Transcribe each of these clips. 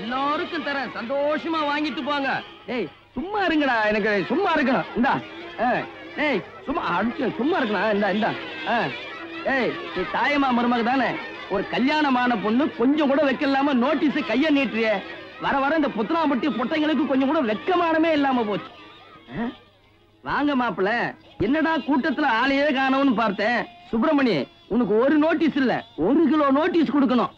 எல்லாருக்கும் தரேன், சந்தோஷமா வாங்கிட்டு போங்க. ஏய் சும்மா இருங்கடா, எனக்கு சும்மா இருக்கணும். இந்தா ஏய் சும்மா அடிச்சு சும்மா இருக்கணும். இந்தா இந்தா ஏய் நீ தாயமா மருமக தானே? ஒரு கல்யாணமான பொண்ணு கொஞ்சம் கூட வைக்கலாம நோட்டீஸ் கைய நீட்டுறிய. வர வர இந்த புத்தனாம்பட்டி பொட்டைங்களுக்கு கொஞ்சம் கூட வெக்கமானமே இல்லாம போச்சு. வாங்க மாப்பிள்ள, என்னடா கூட்டத்துல ஆளையே காணோம்னு பார்த்தேன். சுப்பிரமணி, உனக்கு ஒரு நோட்டீஸ் இல்ல, 1 கிலோ நோட்டீஸ் கொடுக்கணும்.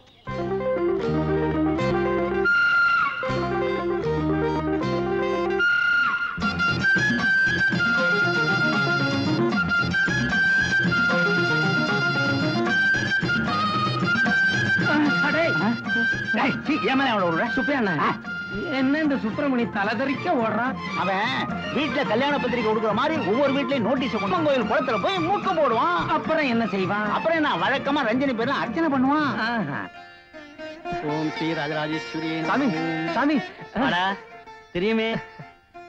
என்ன இந்த சுப்பிரமணி தலைதறிக்க ஓடுறான்? அவன் வீட்டுல கல்யாண பத்திரிக்கை கொடுக்குற மாதிரி ஒவ்வொரு வீட்லயும் நோட்டீஸ் கொண்டு கோயில் குளத்துல போய் மூக்க போடுவான். அப்புறம் என்ன செய்வான்? அப்புறம் என்ன வழக்கமா ரஞ்சனி பேர்ல அர்ச்சனை பண்ணுவான். ஓம் ஸ்ரீ ராஜராஜேஸ்வரி. சாமி சாமி தெரியுமே,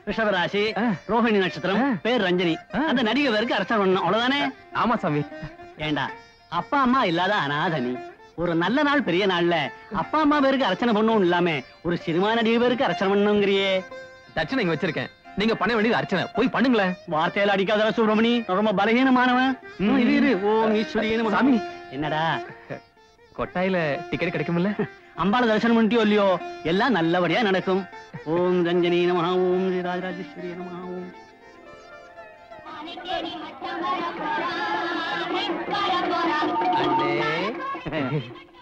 ரிஷபராசி, ரோஹிணி நட்சத்திரம், பேர் ரஞ்சனி. அந்த நடிகை பேருக்கு அர்ச்சனை பண்ணணும், அவ்வளவுதானே? ஆமா சாமி. ஏண்டா அப்பா அம்மா இல்லாத அனாதனி, ஒரு நல்ல நாள் பெரிய நாள்ல அப்பா அம்மா பேருக்கு அர்ச்சனை பண்ணணும் இல்லாம ஒரு சினிமா நடிகை பேருக்கு அர்ச்சனை பண்ணணுங்கிறியே. தட்சணை இங்க வச்சிருக்கேன், நீங்க பண்ண வேண்டியது அர்ச்சனை. போய் பண்ணுங்களேன். வார்த்தையில அடிக்காத சுப்பிரமணி, ரொம்ப பலகீனமானவன். ஓம் ஈஸ்வரியன். சாமி என்னடா கொட்டாயில டிக்கெட் கிடைக்கும்ல? அம்பாளை தரிசனம் பண்ணிட்டியோ இல்லையோ, எல்லாம் நல்லபடியா நடக்கும். ஓம் ரஞ்சனி நமஹ, ஓம் ஸ்ரீ ராஜராஜேஸ்வரி நமஹ. ஓம்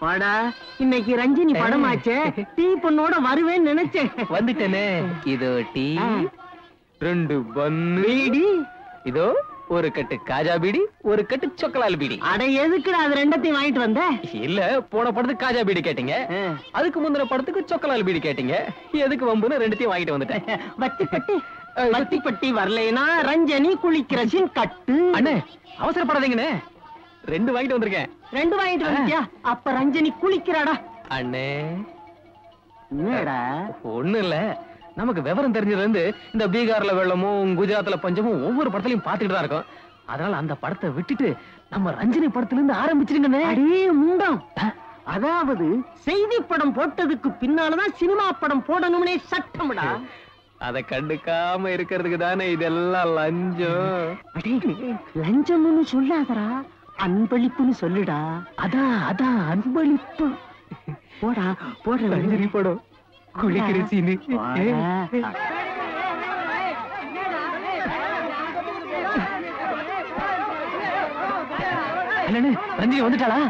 வாடா, இன்னைக்கு ரஞ்சினி படமாச்சே, டீ பொண்ணோட வருவேன்னு நினைச்சேன். வந்துட்டேனே. இதோ டீ, 2 பன்னு, இதோ ஒரு கட்டு காஜா பீடி, ஒரு கட்டு சொக்கலால் பீடி. அட எதுக்குடா அது ரெண்டத்தையும் வாங்கிட்டு வந்த? இல்ல, போன படத்துக்கு காஜா பீடி கேட்டீங்க, அதுக்கு முந்தின படத்துக்கு சொக்கலால் பீடி கேட்டீங்க. எதுக்கு வம்புன்னு ரெண்டத்தையும் வாங்கிட்டு வந்துட்டேன். வத்தி பட்டி வரலைனா ரஞ்சனி குளிக்கிற சீன் கட்டு. அண்ணே அவசரப்படாதீங்கண்ணே, 2 வாங்கிட்டு வந்திருக்கேன். 2 வாங்கிட்டு வந்தியா? அப்ப ரஞ்சனி குளிக்கிறாடா. அண்ணே என்னடா? ஒண்ணு இல்ல, நமக்கு விவரம் தெரிஞ்சதுல இருந்து இந்த பீகார்ல வெள்ளமும் குஜராத்ல பஞ்சமும் ஒவ்வொரு படத்துலயும் பாத்துக்கிட்டு தான் இருக்கும். அதனால அந்த படத்தை விட்டுட்டு நம்ம ரஞ்சினி படத்துல இருந்து ஆரம்பிச்சிருங்க. அடே முண்டம், அதாவது செய்தி படம் போட்டதுக்கு பின்னாலதான் சினிமா படம் போடணும்னே சட்டம்டா. அத கண்டுக்காம இருக்கிறதுக்கு தானே இதெல்லாம் லஞ்சம். லஞ்சம்னு சொல்லாதடா, அன்பளிப்புன்னு சொல்லுடா. அதான் அன்பளிப்பு. போடா போடுற ரஞ்சினி படம் குளிக்கிற சீனு. ரஞ்சினி வந்துட்டாளா?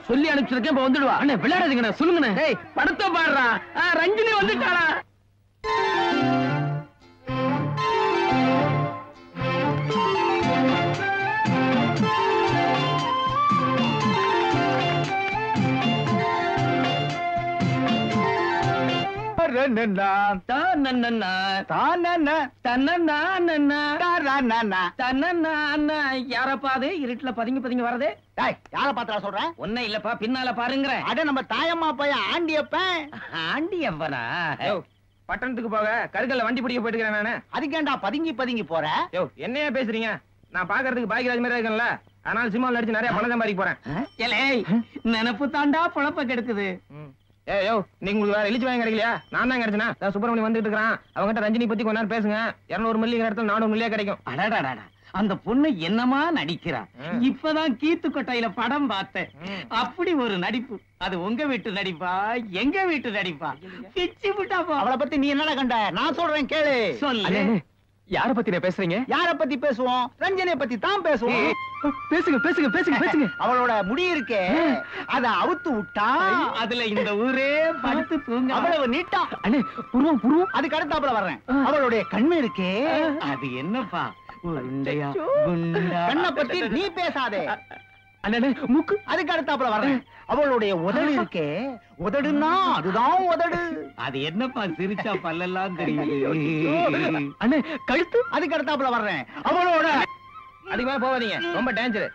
சொல்லி அனுப்பிச்சிருக்கேன், இப்ப வந்துடுவா. அண்ணே விளையாடாதீங்கண்ணா, சொல்லுங்கண்ணே. படத்தை பாடுறா. ரஞ்சினி வந்துட்டாளா? யாரப்பா அது இருட்டுல பதுங்கி பதுங்கி வரதே? யார பாத்தா சொல்றேன்? ஒன்னும் இல்லப்பா, பின்னால பாருங்க. அட நம்ம தாயம்மா பையன் ஆண்டியப்பன். ஆண்டியப்பனா? பட்டணத்துக்கு போக கருக்கல்ல வண்டி பிடிக்க போயிட்டு இருக்கிறேன் நானு. அதுக்கேண்டா பதுங்கி பதுங்கி போற? என்னையா பேசுறீங்க? நான் பாக்குறதுக்கு பாக்கியராஜ் மாதிரி இருக்கேன்ல, அதனால சினிமாவில் நடிச்சு நிறைய பணம் சம்பாதிக்க போறேன். நினப்பு தாண்டா பொழப்ப கெடுக்குது. நீங்க உங்களுக்கு வேற எழுச்சி வாங்கி கிடைக்கலையா? நான் தான் கிடைச்சனா? சுப்பிரமணியம் வந்துட்டு இருக்கான், அவங்ககிட்ட ரஞ்சினி பத்தி கொஞ்ச நேரம் பேசுங்க. 200 மில்லியன் இடத்துல 400 மில்லியா கிடைக்கும். அடடா, அந்த பொண்ணு என்னமா நடிக்கிறா! இப்பதான் கீத்து கொட்டையில படம் பார்த்தேன். அப்படி ஒரு நடிப்பு. அது உங்க வீட்டு நடிப்பா, எங்க வீட்டு நடிப்பா? பிச்சு விட்டாப்பா. அவளை பத்தி நீ என்னடா கண்ட? நான் சொல்றேன் கேளு. சொல்லு. யார பத்தி பேசுறீங்க? யார பத்தி பேசுவோம்? ரஞ்சனியை பத்தி தான் பேசுவோம். பேசுங்க பேசுங்க பேசுங்க பேசுங்க. அவளோட முடி இருக்கே, அத அவுத்து விட்டா அதுல இந்த ஊரே படுத்து தூங்க. அவ்வளவு நீட்டா. அண்ணே புருவம் புருவம். அதுக்கு அடுத்தாப்புல வர்றேன். அவளுடைய கண்ணு இருக்கே, அது என்னப்பா? உருண்டையா குண்டா? கண்ணை பத்தி நீ பேசாதே. அண்ணே மூக்கு. அதுக்கு அடுத்தாப்புல வர்றேன். அவளுடைய உதடு இருக்கே, உதடுன்னா அதுதான் உதடு. அது என்னப்பா சிரிச்சா பல்லெல்லாம் தெரியுது. அண்ணே கழுத்து. அதுக்கு அடுத்தாப்புல வர்றேன். அவளோட அதிகமா போவாதீங்க, ரொம்ப டேஞ்சர்.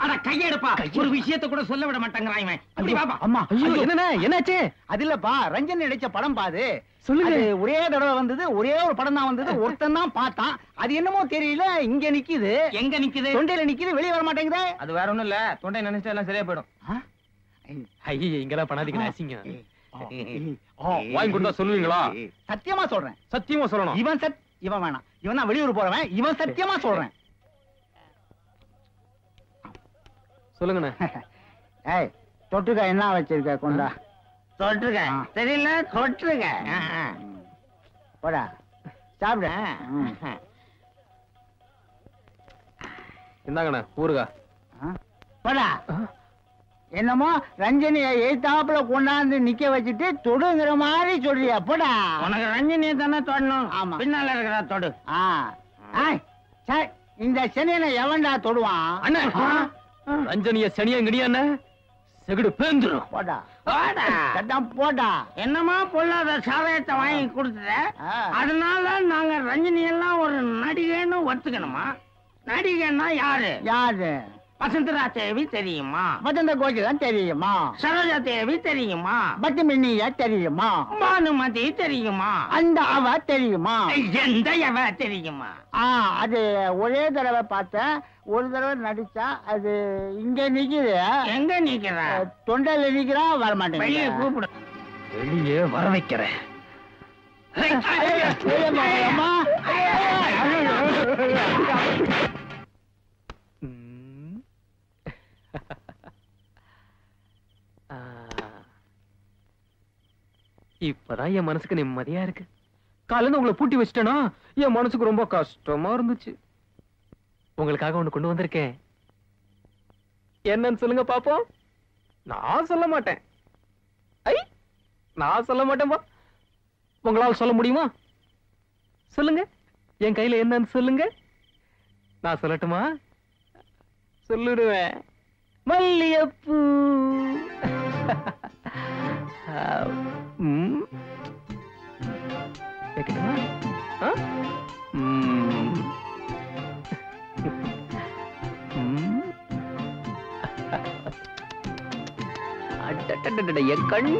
அட கையெடுப்பா, ஒரு விஷயத்தை கூட சொல்ல விட மாட்டாங்கறான் இவன். அப்படி பாப்பா. அம்மா என்னண்ணே என்னாச்சு? அது இல்லப்பா, ரஞ்சன் நடிச்ச படம் பாது. சொல்லுங்க. ஒரே தடவை வந்தது, ஒரே ஒரு படம் தான் வந்தது. ஒருத்தன் தான் பார்த்தான். அது என்னமோ தெரியல, இங்க நிக்குது. எங்க நிக்குது? தொண்டையில நிக்குது, வெளிய வர மாட்டேங்குது. அது வேற ஒண்ணும் இல்ல, தொண்டை நினைச்சா எல்லாம் சரியா போயிடும். ஐயே இங்கெல்லாம் பண்ணாதீங்க, அசிங்க. வாங்கி கொடுத்தா சொல்லுவீங்களா? சத்தியமா சொல்றேன். சத்தியமா சொல்லணும். இவன் வேணாம், இவன் தான் வெளியூர் போறவன். இவன் சத்தியமா சொல்றேன். சொல்லுங்கண்ணே. ஏய் தொட்டுக்க என்ன வச்சிருக்க? கொண்டா தொட்டுக்க. தெரியல, தொட்டுக்க. போடா சாப்பிட. இந்தாங்கண்ணே ஊருகா. போடா. என்னமோ ரஞ்சனியை எய்தாப்புல கொண்டாந்து நிக்க வச்சுட்டு தொடுங்கிற மாதிரி சொல்றியா? போடா. உனக்கு ரஞ்சனியை தானே தொடணும். ஆமா, பின்னால இருக்கிற தொடு. இந்த சனியனை எவன்டா தொடுவான்? அண்ணே ரஞ்சனிய சனியா கிடியாண்ணே செகுடு பேந்துரும். போடா போடா. என்னமா பொல்லாத சாதகத்தை வாங்கி கொடுத்துட்ட, அதனால நாங்க ரஞ்சினி எல்லாம் ஒரு நடிகைன்னு ஒத்துக்கணுமா? நடிகைன்னா யாரு? யாரு? வசந்தரா தேவி தெரியுமா? வசந்த கோகிலன் தெரியுமா? சரோஜா தேவி தெரியுமா? பட்டுமினியா தெரியுமா? பானுமதி தெரியுமா? அந்த அவ தெரியுமா? எந்த அவ தெரியுமா? அது ஒரே தடவை பார்த்தேன். ஒரு தடவை நடிச்சா அது இங்க நிக்குது. எங்க நிக்கிற? தொண்டையில நிக்கிறா, வர மாட்டேன். வெளியே கூப்பிடு. வெளியே வர வைக்கிறேன். இப்பதான் என் மனசுக்கு நிம்மதியா இருக்கு. காலையில உங்களை பூட்டி வச்சிட்டேனா என் மனசுக்கு ரொம்ப கஷ்டமா இருந்துச்சு. உங்களுக்காக ஒண்ணு கொண்டு வந்திருக்கேன். என்னன்னு சொல்லுங்க பாப்போம். நான் சொல்ல மாட்டேன். நான் சொல்ல மாட்டேன்பா. உங்களால சொல்ல முடியுமா? சொல்லுங்க. என் கையில என்னன்னு சொல்லுங்க. நான் சொல்லட்டுமா? சொல்லிடுவேன். மல்லிகைப்பூ. கேட்கட்டுமா? என் கண்ணு.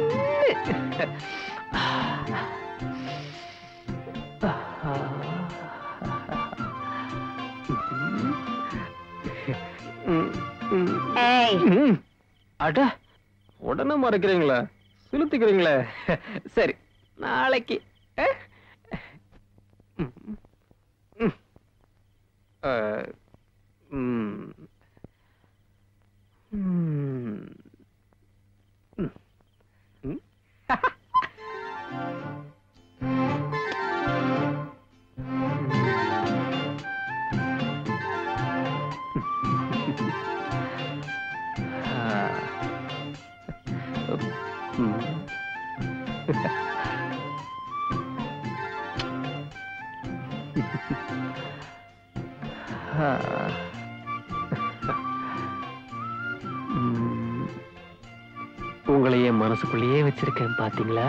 அட உடனே மறைக்கிறீங்களா? சுளுத்திக்கிறீங்களே. சரி நாளைக்கு உங்களையே மனசுக்குள்ளேயே வச்சிருக்கேன் பாத்தீங்களா?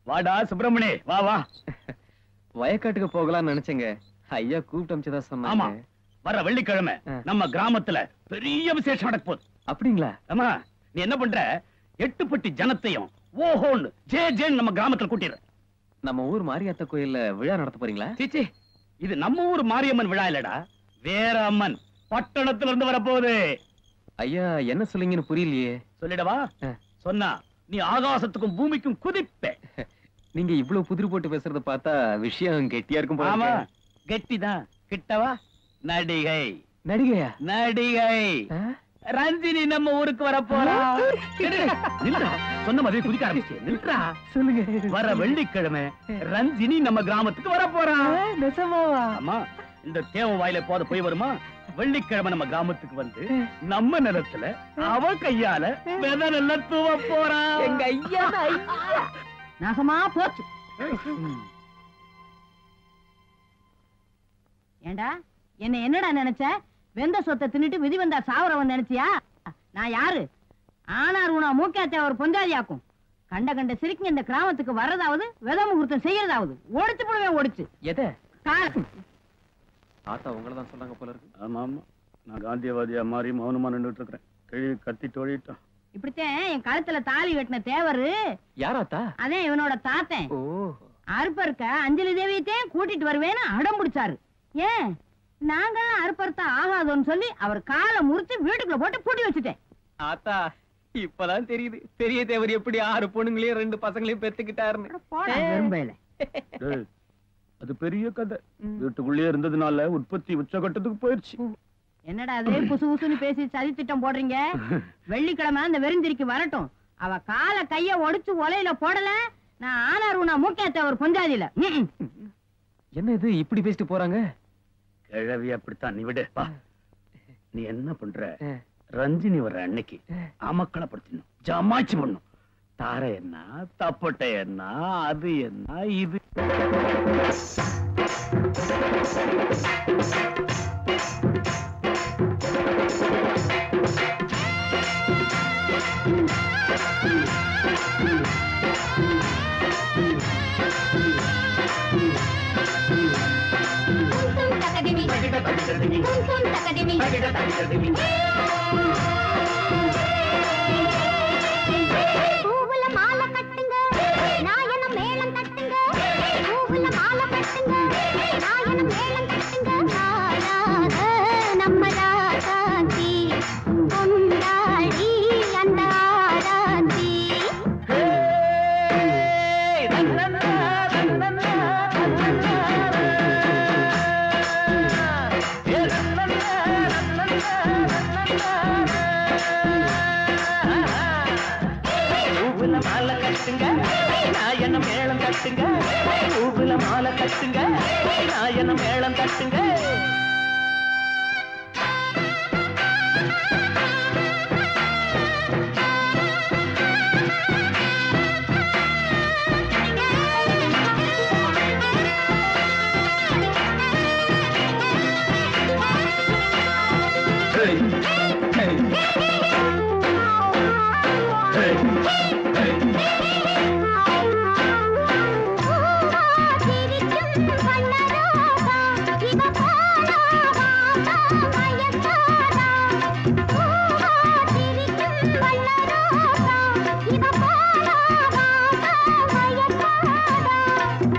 வாடா சுப்பிரமணி, வா வா. வயக்காட்டுக்கு போகலாம்னு நினைச்சேங்க. ஐயா கூப்பிட்டு அமிச்சதா சொன்னாங்க. வர வெள்ளிக்கிழமை நம்ம கிராமத்துல பெரிய விசேஷம் நடக்க போகுது. அப்படிங்களா? ஆமா. நீ என்ன பண்ற, 8 பட்டி ஜனத்தையும் ஓஹோன்னு ஜே ஜேன்னு நம்ம கிராமத்துல கூட்டிடுற. நம்ம ஊர் மாரியாத்தா கோயில்ல விழா நடத்த போறீங்களா? சீச்சி, இது நம்ம ஊர் மாரியம்மன் விழா இல்லடா, வேற அம்மன் பட்டணத்துல இருந்து வரப்போகுது. ஐயா என்ன சொல்லுங்கன்னு புரியலையே. சொல்லிடவா? சொன்னா நீ ஆகாசத்துக்கும் பூமிக்கும் குதிப்ப. நீங்க இவ்வளவு புதிர் போட்டு பேசுறத பார்த்தா விஷயம் கெட்டியா இருக்கும். ஆமா, கெட்டிதான். கிட்டவா? நடிகை. நடிகையா? நடிகை ரஞ்சினி நம்ம ஊருக்கு வர போறா. சொன்ன மாதிரி குதிக்க ஆரம்பிச்சு. நில்றா. சொல்லுங்க. வர வெள்ளிக்கிழமை ரஞ்சினி நம்ம கிராமத்துக்கு வர போறா. நிஜமாவா? ஆமா. இந்த தேவ வாயில போத போய் வருமா? வெள்ளிக்கிழமை நம்ம கிராமத்துக்கு வந்து நம்ம நிலத்துல அவ கையால விதை நெல்ல தூவ போறா. எங்க ஐயா நாசமா போச்சு. ஏண்டா என்னடா நினைச்ச? வெந்த சொத்தை தின்னுட்டு விதி வந்தா சாவரவன் நினைச்சியா? நான் யாரு? ஆனார் உனா மூக்காத்த ஒரு பொஞ்சாதியாக்கும். கண்ட கண்ட சிரிக்குங்க இந்த கிராமத்துக்கு வர்றதாவது வித முகூர்த்தம் செய்யறதாவது ஓடிச்சு போடுவேன். ஓடிச்சு எதை? காலம். ஆத்தா உங்களை தான் சொன்னாங்க போல இருக்கு. ஆமா ஆமா, நான் காந்தியவாதியா மாறி மௌனமா நின்றுட்டு இருக்கிறேன். கிழி கத்தி தோழிட்டான். இப்படித்தான் என் கழுத்துல தாலி வெட்டின தேவரு. யாராத்தா? அதே இவனோட தாத்தன். ஓ, அறுப்பருக்க அஞ்சலி தேவியத்தையும் கூட்டிட்டு வருவேன்னு அடம் பிடிச்சாரு. ஏன் நாங்கெல்லாம் அறுப்பறுத்த ஆகாதோன்னு சொல்லி அவர் காலை முறிச்சு வீட்டுக்குள்ள போட்டு பூட்டி வச்சுட்டேன். ஆத்தா இப்பதான் தெரியுது பெரிய தேவர் எப்படி 6 பொண்ணுங்களையும் 2 பசங்களையும் பெத்துக்கிட்டாருன்னு. வெறும்பையில அது பெரிய கதை. வீட்டுக்குள்ளே இருந்ததுனால உற்பத்தி உச்சகட்டத்துக்கு போயிருச்சு. என்னடா அதே புசு புசுன்னு பேசி சதி திட்டம் போடுறீங்க? வெள்ளிக்கிழமை அந்த வெறிஞ்சிரிக்கு வரட்டும். அவ கால கைய ஒடிச்சு ஒலையில போடல, நான் ஆனார் உனா மூக்காத்த ஒரு பொஞ்சாதியில. என்ன இது இப்படி பேசிட்டு போறாங்க? கிழவி அப்படித்தான். நீ விடு. நீ என்ன பண்ற, ரஞ்சினி வர்ற அன்னைக்கு அமக்களை படுத்தணும், ஜமாச்சு பண்ணும். தாரை என்ன, தப்பட்டை என்ன, அது என்ன, இது பூவுல மாலை கட்டுங்க, நாயனம் மேளம் தட்டுங்க. பூவுல மாலை கட்டுங்க, நாயனம் மேளம் தட்டுங்க. ஆராத நம்ம ராசாத்தி கொண்டாடி அந்த ஆராத்தி. பூவுல மாலை கட்டுங்க, நாயனம் மேளம் தட்டுங்க. பூவுல மாலை கட்டுங்க, நாயனம் மேளம் தட்டுங்க.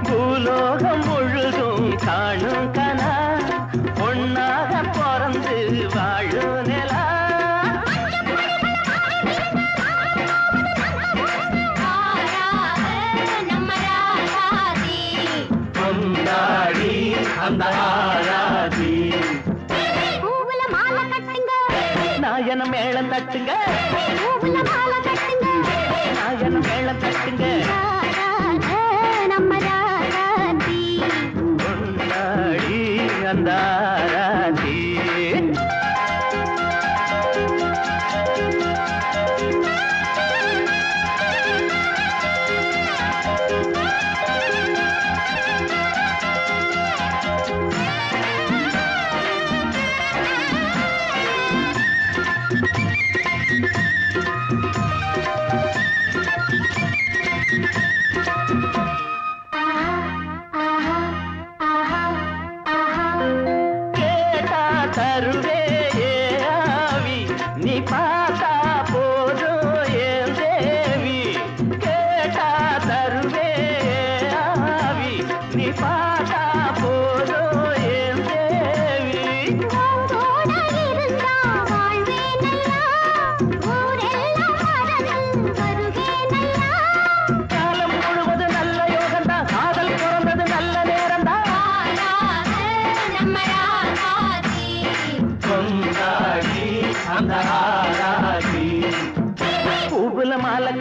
பூலோகம் முழுதும் காணும் கனா, பொன்னாக பிறந்து வாழும் நிலா. அந்த ஆராதி. பூவுல மாலை கட்டுங்க, நாயன மேளம் தட்டுங்க, பூவுல மாலை கட்டுங்க, நாயன மேளம் தட்டுங்க. நம்ம ராராதி கொண்டாடி அந்த ஆராதி.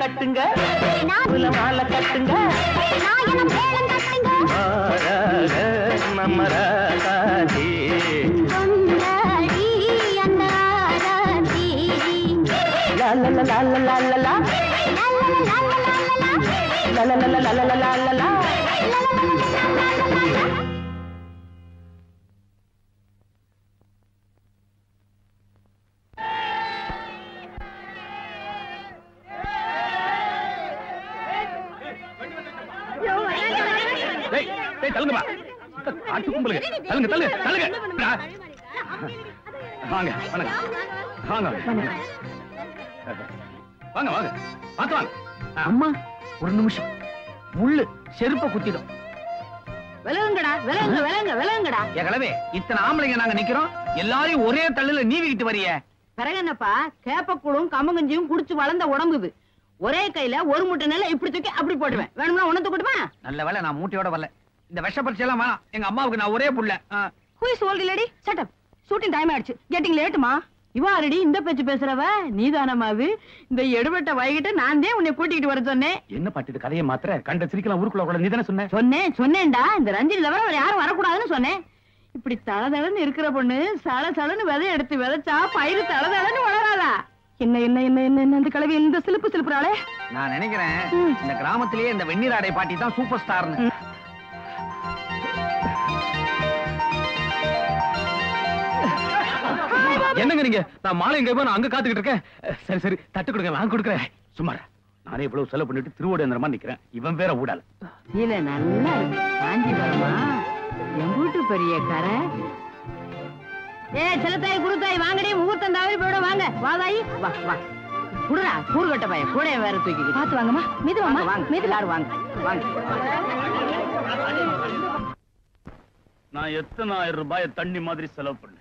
கட்டுங்க, மாலை கட்டுங்க, நாயனம் மேளம் தட்டுங்க, நம்ம ராராதி. கொண்டாடி அந்த ஆராதி. லா லா லா லா லா லா லா லா லா லா லா லா லா லா. லா லா லா லா லா லா லா லா. தள்ளுங்க ஆட்டு கும்பலுங்க, தள்ளுங்க தள்ளுங்க தள்ளுங்க. வாங்க வாங்க வாங்க வாங்க வாங்க பார்த்து வாங்க. அம்மா ஒரு நிமிஷம், முள்ளு செருப்ப குத்திடும். விலகுங்கடா, விலகுங்க விலகுங்க விலகுங்கடா. கிழவே இத்தனை ஆம்பளைங்க நாங்க நிக்கிறோம், எல்லாரையும் ஒரே தள்ளுல நீவிக்கிட்டு வரிய. பிறகு என்னப்பா, கேப்பக்கூடும் கம்மங்கஞ்சியும் குடிச்சு வளர்ந்த உடம்புது. ஒரே கையில ஒரு மூட்டை நெல்லை இப்படி தூக்கி அப்படி போடுவேன். வேணும்னா உனத்து கொடுமா? நல்ல வேலை நான் மூட்டையோட வரல. இந்த விஷ பரிச்சை எல்லாம் வேணாம், எங்க அம்மாவுக்கு நான் ஒரே புள்ள. Who is old lady? Shut up. Shooting time ஆயிடுச்சு. கெட்டிங் லேட்டுமா. இவா ஆல்ரெடி இந்த பேச்சு பேசுறவ நீதானமாது. இந்த எடுபட்ட வைகிட்ட நான் தான் உன்னை கூட்டிட்டு வர சொன்னேன். என்ன பாட்டு கதையை மாத்திர கண்ட சிரிக்கலாம் ஊருக்குள்ள கூட. நீ தானே சொன்னேன்டா, இந்த ரஞ்சினி தவிர யாரும் வரக்கூடாதுன்னு சொன்னேன். இப்படி தளதளன்னு இருக்கிற பொண்ணு சல சலன்னு விதை எடுத்து விதைச்சா பயிறு தளதளன்னு வளராதா? என்ன என்ன என்ன என்ன அந்த கிழவி இந்த சிலுப்பு சிலுப்புறாளே. நான் நினைக்கிறேன் இந்த கிராமத்திலேயே இந்த வெந்நீராடை பாட்டி தான் சூப்பர் ஸ்டார்னு. என்னங்க நீங்க? நான் மாலை எங்க நான் அங்க காத்துக்கிட்டு இருக்கேன். சரி சரி தட்டு கொடுங்க, நான் கொடுக்குறேன். சும்மா நானே இவ்வளவு செலவு பண்ணிட்டு திருவோட நிக்கிறேன், இவன் வேற ஊடால. இல்ல நல்லா இருக்கு காஞ்சிபுரமா என் வீட்டு பெரிய கரை. செல்லத்தாய் குருத்தாய் வாங்கடி, முகூர்த்தம் தவறி போயிட. வாங்க வாதாயி, வா வா குடுறா. கூறுகட்ட பையன் கூட வேற தூக்கி பாத்து வாங்கம்மா. மீதுவாங்க வாங்க, மீதுலாரு வாங்க வாங்க. நான் எத்தனை 1000 ரூபாய் தண்ணி மாதிரி செலவு பண்ணேன்.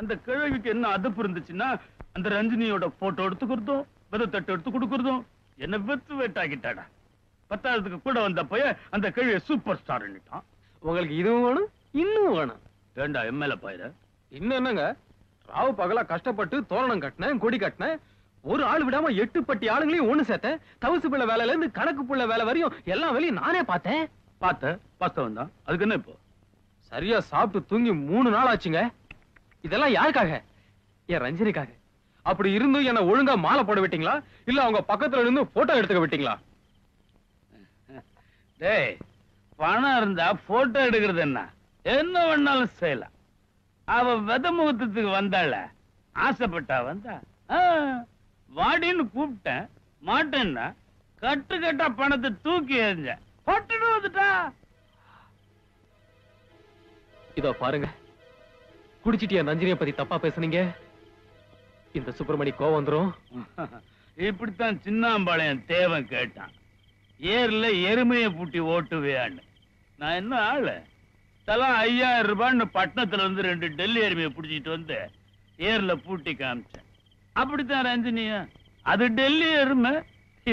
அந்த கிழவிக்கு என்ன அதப்பு இருந்துச்சுன்னா, அந்த ரஞ்சினியோட போட்டோ எடுத்து கொடுத்தோம், விதை தட்டு எடுத்து கொடுக்கறதும் என்ன வெத்து வேட்டாக்கிட்டாடா. 10,000க்கு கூட வந்த பையன் அந்த கிழவிய சூப்பர் ஸ்டார். உங்களுக்கு இதுவும் வேணும் இன்னும் வேணும். ஏண்டா எம்எல்ஏ பயிர இன்னும் என்னங்க, ராவு பகலா கஷ்டப்பட்டு தோரணம் கட்டினேன், கொடி கட்டினேன். ஒரு ஆள் விடாம 8 பட்டி ஆளுங்களையும் ஒண்ணு சேர்த்தேன். தவசு பிள்ளை வேலையில இருந்து கணக்கு பிள்ளை வேலை வரையும் எல்லா வேலையும் நானே பார்த்தேன். வாஸ்தவம் தான். அதுக்கு என்ன இப்போ? சரியா சாப்பிட்டு தூங்கி 3 நாள் ஆச்சுங்க. இதெல்லாம் யாருக்காக? என் ரஞ்சினிக்காக. அப்படி இருந்தும் என்ன ஒழுங்கா மாலை போட விட்டீங்களா, இல்ல அவங்க பக்கத்துல இருந்து போட்டோ எடுத்துக்க விட்டீங்களா? டேய், பணம் இருந்தா போட்டோ எடுக்கிறது என்ன வேணாலும் செய்யலாம். அவ வித முகூர்த்தத்துக்கு வந்தாள, ஆசைப்பட்டா வந்தா. வாடின்னு கூப்பிட்டேன், மாட்டேன்னா கட்டு கட்டா பணத்தை தூக்கி எறிஞ்ச பட்டுட்டு வந்துட்டா. இதோ பாருங்க, குடிச்சிட்டியா நஞ்சினிய பத்தி தப்பா பேசுனீங்க, இந்த சுப்பிரமணி கோவம் வந்துரும். இப்படித்தான் சின்னாம்பாளையம் தேவன் கேட்டான், ஏர்ல எருமையை பூட்டி ஓட்டுவியான்னு. நான் என்ன ஆளு, தலா 5000 ரூபான்னு பட்டணத்துல இருந்து 2 டெல்லி எருமையை பிடிச்சிட்டு வந்து ஏர்ல பூட்டி காமிச்சேன். அப்படித்தான் ரஞ்சினியா, அது டெல்லி எருமை,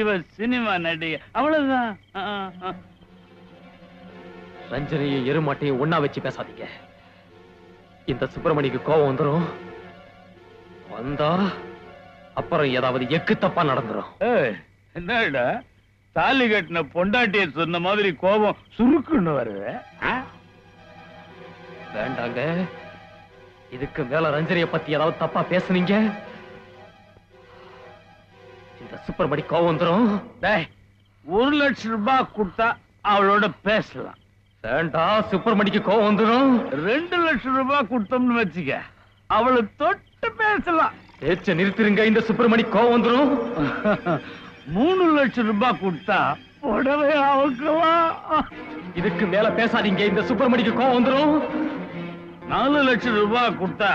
இவ சினிமா நடிகை, அவ்வளவுதான். ரஞ்சனையும் எருமாட்டையும் ஒண்ணா வச்சு பேசாதீங்க. இந்த சுப்பிரமணிக்கு கோபம் வந்துரும். வந்தா அப்புறம் ஏதாவது எக்கு தப்பா நடந்துரும். என்னடா தாலி கட்டின பொண்டாட்டிய சொன்ன மாதிரி கோபம் சுருக்குன்னு வருது. வேண்டாங்க. இதுக்கு மேல ரஞ்சனிய பத்தி ஏதாவது தப்பா பேசுனீங்க, இந்த சுப்பிரமணி கோபம் வந்துரும். 1 லட்சம் ரூபாய் கொடுத்தா அவளோட பேசலாம். வேண்டாம், சுப்பிரமணிக்கு கோபம் வந்துரும். 2 லட்சம் ரூபாய் கொடுத்தோம்னு வச்சுக்க, அவளை தொட்டு பேசலாம். பேச்ச நிறுத்திருங்க, இந்த சுப்பிரமணி கோபம் வந்துரும். 3 லட்சம் ரூபாய் கொடுத்தா உடனே அவுக்கலாம். இதுக்கு மேல பேசாதீங்க, இந்த சுப்பிரமணிக்கு கோபம் வந்துரும். 4 லட்சம் ரூபாய் கொடுத்தா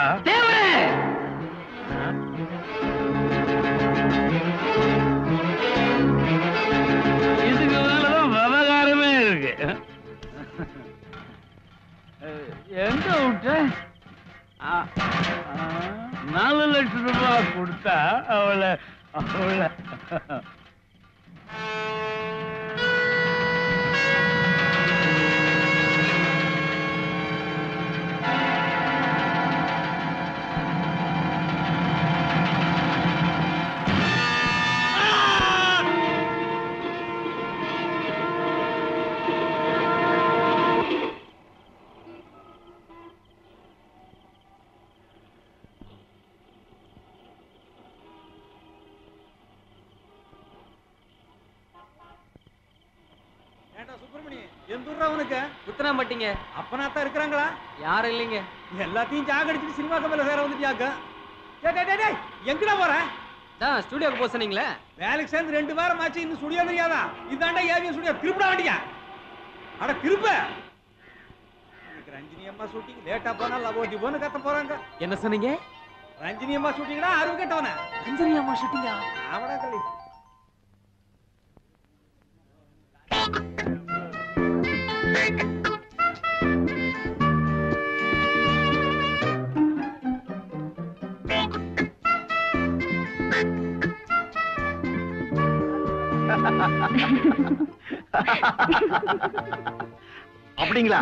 இதுக்கு மேலதான் விவகாரமே இருக்கு. எங்க விட்ட? 4 லட்சம் ரூபாய் கொடுத்தா அவளை குத்துனா மாட்டீங்க. அப்பனாத்தான் இருக்கிறாங்களா? யாரும் இல்லைங்க. எல்லாத்தையும் ஜாகடிச்சுட்டு சினிமா கம்பெனில சேர வந்துட்டியாக்க. எங்கடா போற? ஸ்டுடியோக்கு போக சொன்னீங்களே. வேலைக்கு சேர்ந்து 2 வாரம் ஆச்சு, இன்னும் ஸ்டுடியோ தெரியாதா? இதாண்டா ஏவிஎம் ஸ்டுடியோ. திருப்பிட வேண்டிய அட திருப்ப. ரஞ்சினி அம்மா ஷூட்டிங் லேட்டா போனா லவோட்டி போன்னு கத்த போறாங்க. என்ன சொன்னீங்க? ரஞ்சினி அம்மா ஷூட்டிங்டா, அறிவு கேட்டவன. ரஞ்சினி அம்மா ஷூட்டிங்கா? அவடா கலி. அப்படிங்களா?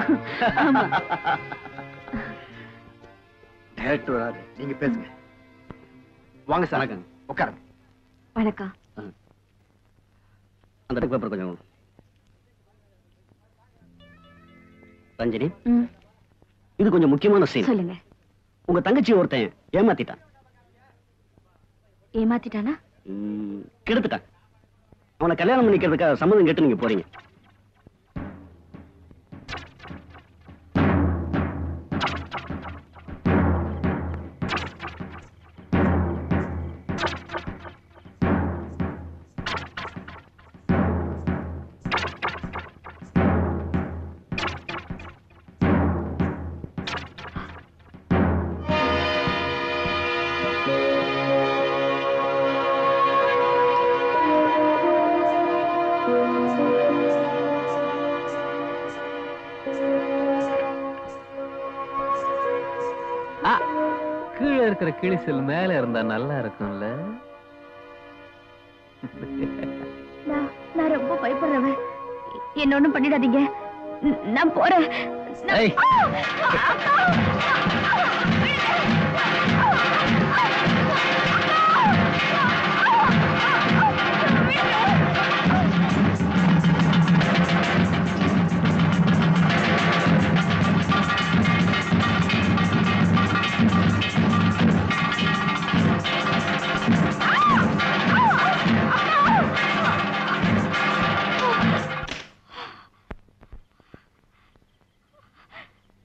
டைரக்டர் வராரு, நீங்க பேசுங்க. வாங்க சார். வணக்கம். உட்காருங்க. வணக்கம். அந்த பேப்பர் கொஞ்சம். ரஞ்சினி, இது கொஞ்சம் முக்கியமான சீன். சொல்லுங்க. உங்க தங்கச்சி ஒருத்தன் ஏமாத்திட்டான். ஏமாத்திட்டானா? கெடுத்துட்டான். அவனை கல்யாணம் பண்ணிக்கிறதுக்காக சம்மதம் கேட்டு நீங்க போறீங்க. கீழே இருக்கிற கிளிசல் மேல இருந்தா நல்லா இருக்கும்ல. நான் ரொம்ப பயப்படுறவன். என்ன ஒண்ணும் பண்ணிடாதீங்க. நான் போறேன்.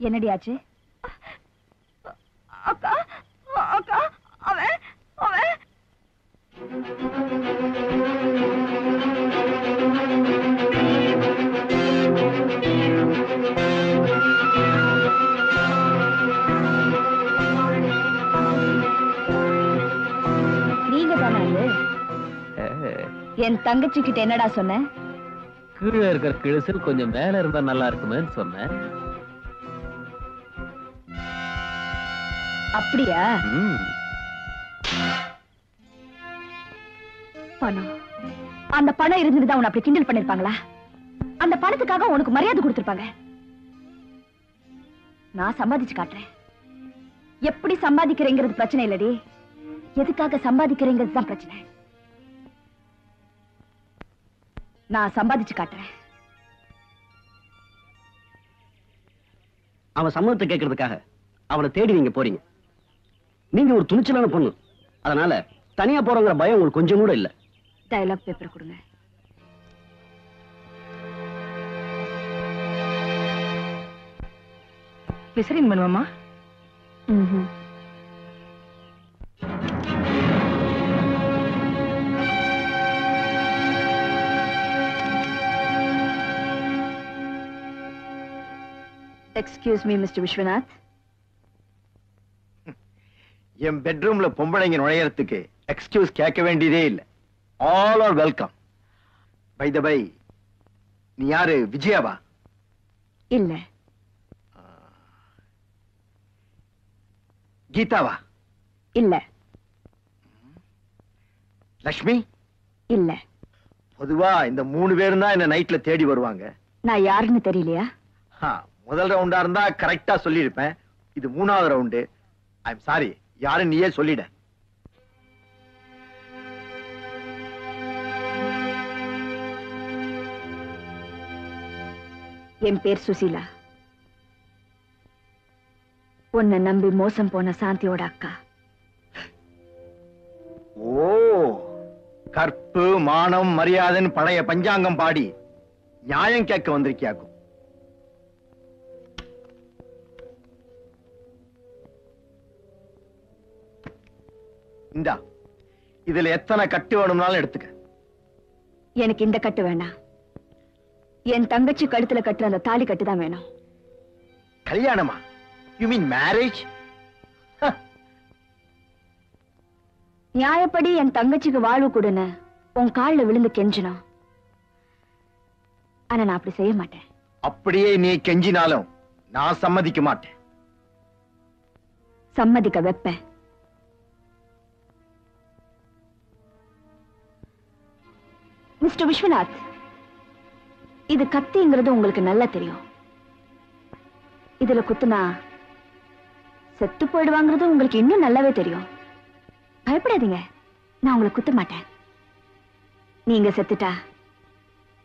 என்னடி ஆச்சு? அக்கா அக்கா அவன் அவன் நீங்க தானே? என் தங்கச்சி கிட்ட என்னடா சொன்ன? கீழே இருக்கிற கிழிசல் கொஞ்சம் மேல இருந்தா நல்லா இருக்குமேன்னு சொன்னேன். அப்படியா? பணம், அந்த பணம் இருந்துதான் உன்னை அப்படி கிண்டல் பண்ணிருப்பாங்களா? அந்த பணத்துக்காக உனக்கு மரியாதை கொடுத்திருப்பாங்க. நான் சம்பாதிச்சு காட்டுறேன். எப்படி சம்பாதிக்கிறேங்கிறது பிரச்சனை இல்லடி, எதுக்காக சம்பாதிக்கிறேங்கிறது தான் பிரச்சனை. நான் சம்பாதிச்சு காட்டுறேன். அவன் சம்மதத்தை கேட்கறதுக்காக அவளை தேடி நீங்க போறீங்க. நீங்க ஒரு துணிச்சலான பொண்ணு, அதனால தனியா போறோங்கிற பயம் உங்களுக்கு கொஞ்சம் கூட இல்ல. டயலாக் பேப்பர் கொடுங்க. விசரிங் பண்ணுவாமா? Excuse me mister Vishwanath. என் பெட்ரூம்ல பொம்பளைங்க நுழையறதுக்கு எக்ஸ்கியூஸ் கேட்க வேண்டியதே இல்லை. All are welcome. By the by, நீ யாரு? விஜயாவா? இல்ல. கீதாவா? இல்ல. லக்ஷ்மி? இல்ல. பொதுவா இந்த 3 பேரும் தான் என்ன நைட்ல தேடி வருவாங்க. நான் யாருன்னு தெரியலையா? முதல் ரவுண்டா இருந்தா கரெக்டா சொல்லிருப்பேன். இது 3வது ரவுண்டு. ஐ எம் சாரி, யாரு நீயே சொல்லிட. என் பேர் சுசீலா. உன்னை நம்பி மோசம் போன சாந்தியோட அக்கா. ஓ, கற்பு மானம் மரியாதைன்னு பழைய பஞ்சாங்கம் பாடி நியாயம் கேட்க வந்திருக்கியாக்கும். இந்தா, இதுல எத்தனை கட்டு வேணும்னாலும் எடுத்துக்க. எனக்கு இந்த கட்டு வேணாம். என் தங்கச்சி கழுத்துல கட்டுற அந்த தாலி கட்டு தான் வேணும். கல்யாணமா? You mean marriage? நியாயப்படி என் தங்கச்சிக்கு வாழ்வு கொடுன்னு உன் காலில் விழுந்து கெஞ்சணும். ஆனா நான் அப்படி செய்ய மாட்டேன். அப்படியே நீ கெஞ்சினாலும் நான் சம்மதிக்க மாட்டேன். சம்மதிக்க வைப்பேன். மிஸ்டர் விஸ்வநாத், இது கத்திங்கிறது உங்களுக்கு நல்லா தெரியும். இதுல குத்துனா செத்து போயிடுவாங்கிறது உங்களுக்கு இன்னும் நல்லாவே தெரியும். பயப்படாதீங்க, நான் உங்களை குத்த மாட்டேன். நீங்க செத்துட்டா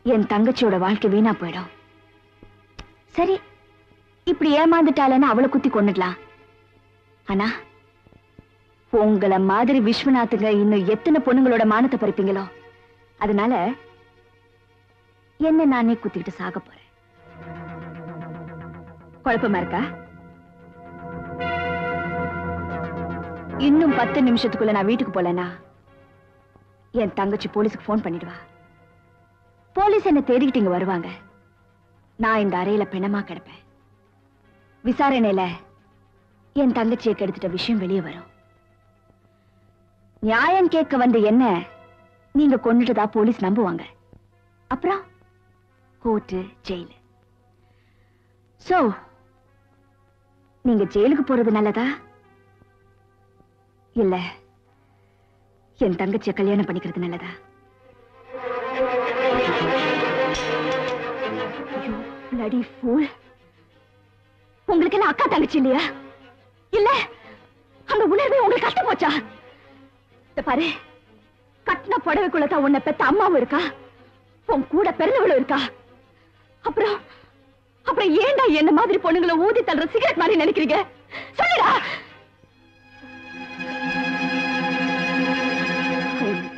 என் தங்கச்சியோட வாழ்க்கை வீணா போயிடும். சரி, இப்படி ஏமாந்துட்டாலன்னு அவளை குத்தி கொண்டுடலாம். ஆனா உங்களை மாதிரி விஸ்வநாத்துங்க இன்னும் எத்தனை பொண்ணுங்களோட மானத்தை பறிப்பீங்களோ, அதனால என்ன நானே குத்திக்கிட்டு சாக போறேன். குழப்பமா இருக்கா? இன்னும் 10 நிமிஷத்துக்குள்ள நான் வீட்டுக்கு போலனா என் தங்கச்சி போலீஸுக்கு போன் பண்ணிடுவா. போலீஸ் என்ன தேடிக்கிட்டு இங்க வருவாங்க. நான் இந்த அறையில பிணமா கிடப்பேன். விசாரணையில என் தங்கச்சியை கெடுத்துட்ட விஷயம் வெளியே வரும். நியாயம் கேட்க வந்த என்ன நீங்க கொன்னுட்டதா போலீஸ் நம்புவாங்க. அப்புறம் கோர்ட்டு, ஜெயிலு. சோ நீங்க ஜெயிலுக்கு போறது நல்லதா இல்ல என் தங்கச்சியை கல்யாணம் பண்ணிக்கிறது நல்லதா? bloody fool. உங்களுக்கு என்ன அக்கா தங்கச்சி இல்லையா? இல்ல அந்த உணர்வே உங்களுக்கு கஷ்டம் போச்சா? பாரு, கட்டின புடவைக்குள்ளதான் உன்னை பெத்த அம்மாவும் இருக்கா, உன் கூட பிறந்தவளும் இருக்கா. அப்புறம் அப்புறம் ஏன்டா என்ன மாதிரி பொண்ணுங்களை ஊதி தள்ளுற சிகரெட் மாதிரி நினைக்கிறீங்க? சொல்லுடா.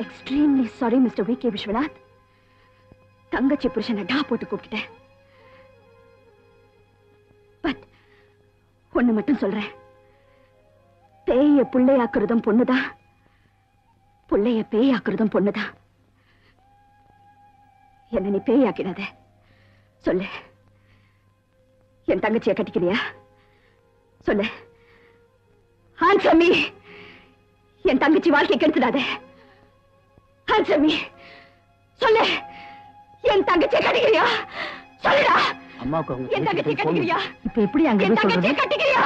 Extremely sorry mister VK. Viswanath. தங்கச்சி புருஷனை டா போட்டு கூப்பிட்டேன். பட் ஒண்ணு மட்டும் சொல்றேன், பேய புள்ளையாக்குறதும் பொண்ணுதான், புள்ளைய பேயாக்குறதும் பொண்ணுதான். என்ன நீ பேயாக்கினத சொல்லு. என் தங்கச்சியை கட்டிக்கிறியா? சொல்லு. Answer me. என் தங்கச்சி வாழ்க்கை கெடுத்துடாத. Answer me. சொல்லு. என் தங்கச்சியை கட்டிக்கிறியா? சொல்லுடா. அம்மாவுக்கு என் தங்கச்சியை கட்டிக்கிறியா? இப்ப எப்படி அங்க என் போய் தங்கச்சியை சொல்றது? கட்டிக்கிறியா?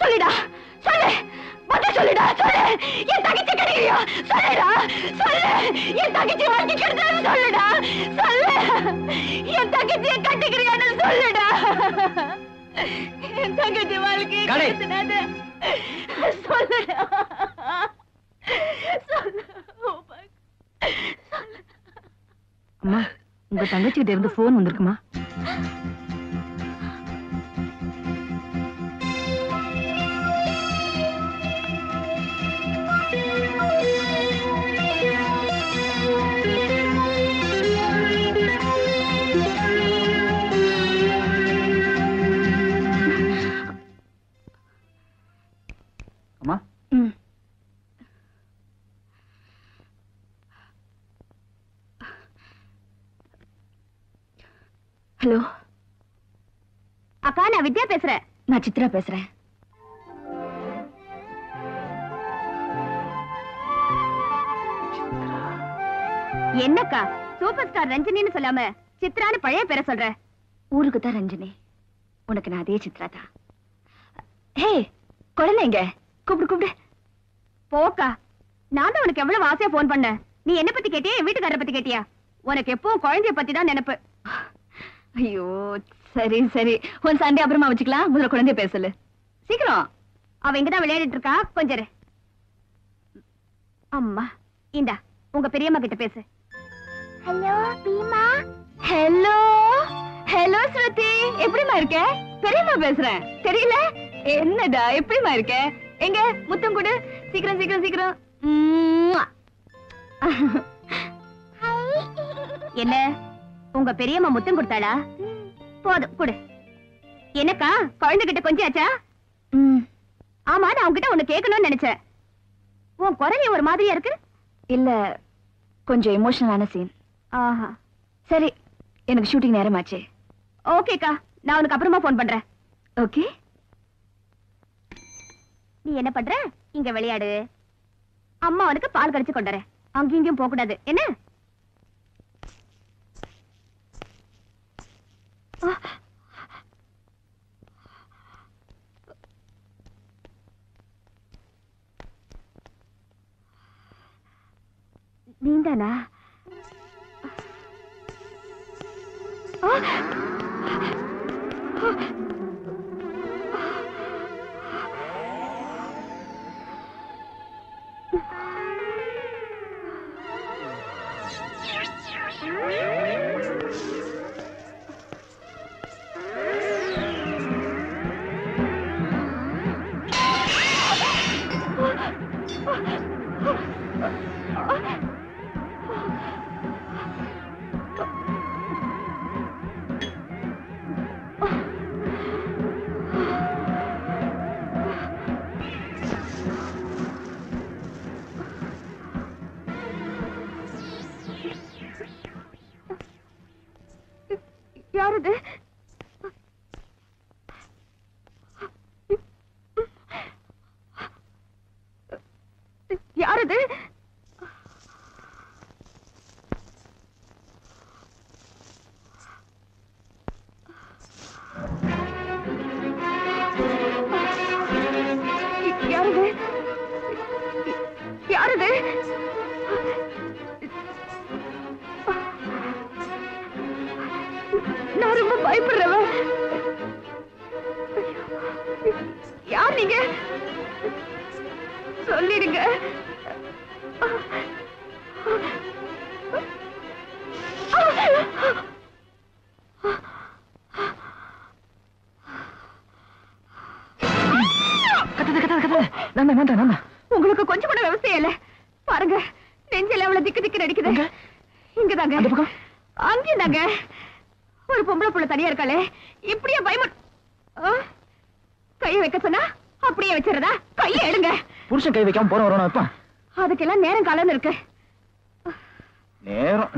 சொல்லுடா. சொல்லு. பதில் சொல்லுடா. சொல்லு. என் தங்கச்சியை கட்டிக்கிறியா? சொல்லுடா. சொல்லு. என் தங்கச்சி வாழ்க்கை கெடுத்துடாத. சொல்லுடா. சொல்லு. என் தங்கச்சியை கட்டிக்கிறியான்னு சொல்லுடா. என் தங்கச்சி வாழ்க்கையை கடை. கெடுத்துனாத. சொல்லுடா. சொல்லு. அம்மா உங்க தங்கச்சி கிட்ட இருந்து போன் வந்திருக்குமா? அம்மா ஹலோ அக்கா, நான் வித்யா பேசுறேன். நான் சித்ரா பேசுறேன். என்னக்கா சூப்பர் ஸ்டார் ரஞ்சினின்னு சொல்லாம சித்ரான்னு பழைய பேரை சொல்ற? ஊருக்கு தான் ரஞ்சினி, உனக்கு நான் அதே சித்ரா தான். ஹே குழந்தைங்க கூப்பிடு கூப்பிடு. போக்கா, நான் தான் உனக்கு எவ்வளவு ஆசையா போன் பண்ண. நீ என்ன பத்தி கேட்டியா, என் வீட்டுக்காரரை பத்தி கேட்டியா? உனக்கு எப்பவும் குழந்தைய பத்தி தான் நினைப்பு. ஐயோ சரி சரி, உன் சண்டே அப்புறமா வச்சுக்கலாம். முதல்ல குழந்தைய பேசல. சீக்கிரம். அவ இங்கதான் விளையாடிட்டு இருக்கா, கொஞ்சம் இரு. அம்மா இந்தா உங்க பெரியம்மா கிட்ட பேசு. ஹலோ பீமா. ஹலோ ஹலோ ஸ்ருதி, எப்படிமா இருக்க? பெரியம்மா பேசுறேன், தெரியல? என்னடா எப்படிமா இருக்க? எங்க முத்தம் கொடு, சீக்கிரம் சீக்கிரம் சீக்கிரம். என்ன உங்க பெரியம்மா முத்தம் கொடுத்தாளா? போதும் கொடு. என்னக்கா குழந்தை கிட்ட கொஞ்சாச்சா? ஆமா, நான் உன்கிட்ட ஒண்ணு கேட்கணும்னு நினைச்சேன். உன் குரல் ஒரு மாதிரியா இருக்கு. இல்ல கொஞ்சம் எமோஷனலான சீன். ஆஹா, சரி எனக்கு ஷூட்டிங் நேரமாச்சு. ஓகேக்கா, நான் உனக்கு அப்புறமா போன் பண்றேன். ஓகே. நீ என்ன பண்ற? இங்க விளையாடு. அம்மா உனக்கு பால் கடிச்சு கொண்டுறேன். அங்கேயும் இங்கேயும் போக கூடாது என்ன? நீந்தானா? யாரது? யாரது? யாரது? யாரது? நான் ரொம்ப பயப்படுறவன். யார் நீங்க? சொல்லிடுங்க. உங்களுக்கு கொஞ்சம் கூட விவசாயம் இல்ல. பாருங்க, நெஞ்சில அவ்வளவு திக்கு திக்கு நடிக்குது. இங்கதாங்க, அங்கேதாங்க. ஒரு பொம்பளை புள்ள தனியா இருக்காளே, இப்படியே பயம கைய வைக்க சொன்னா அப்படியே வச்சிருதா? கைய எடுங்க. புருஷன் கை வைக்காம போற வரணும் இப்ப. அதுக்கெல்லாம் நேரம் காலம்னு இருக்கு. நேரம்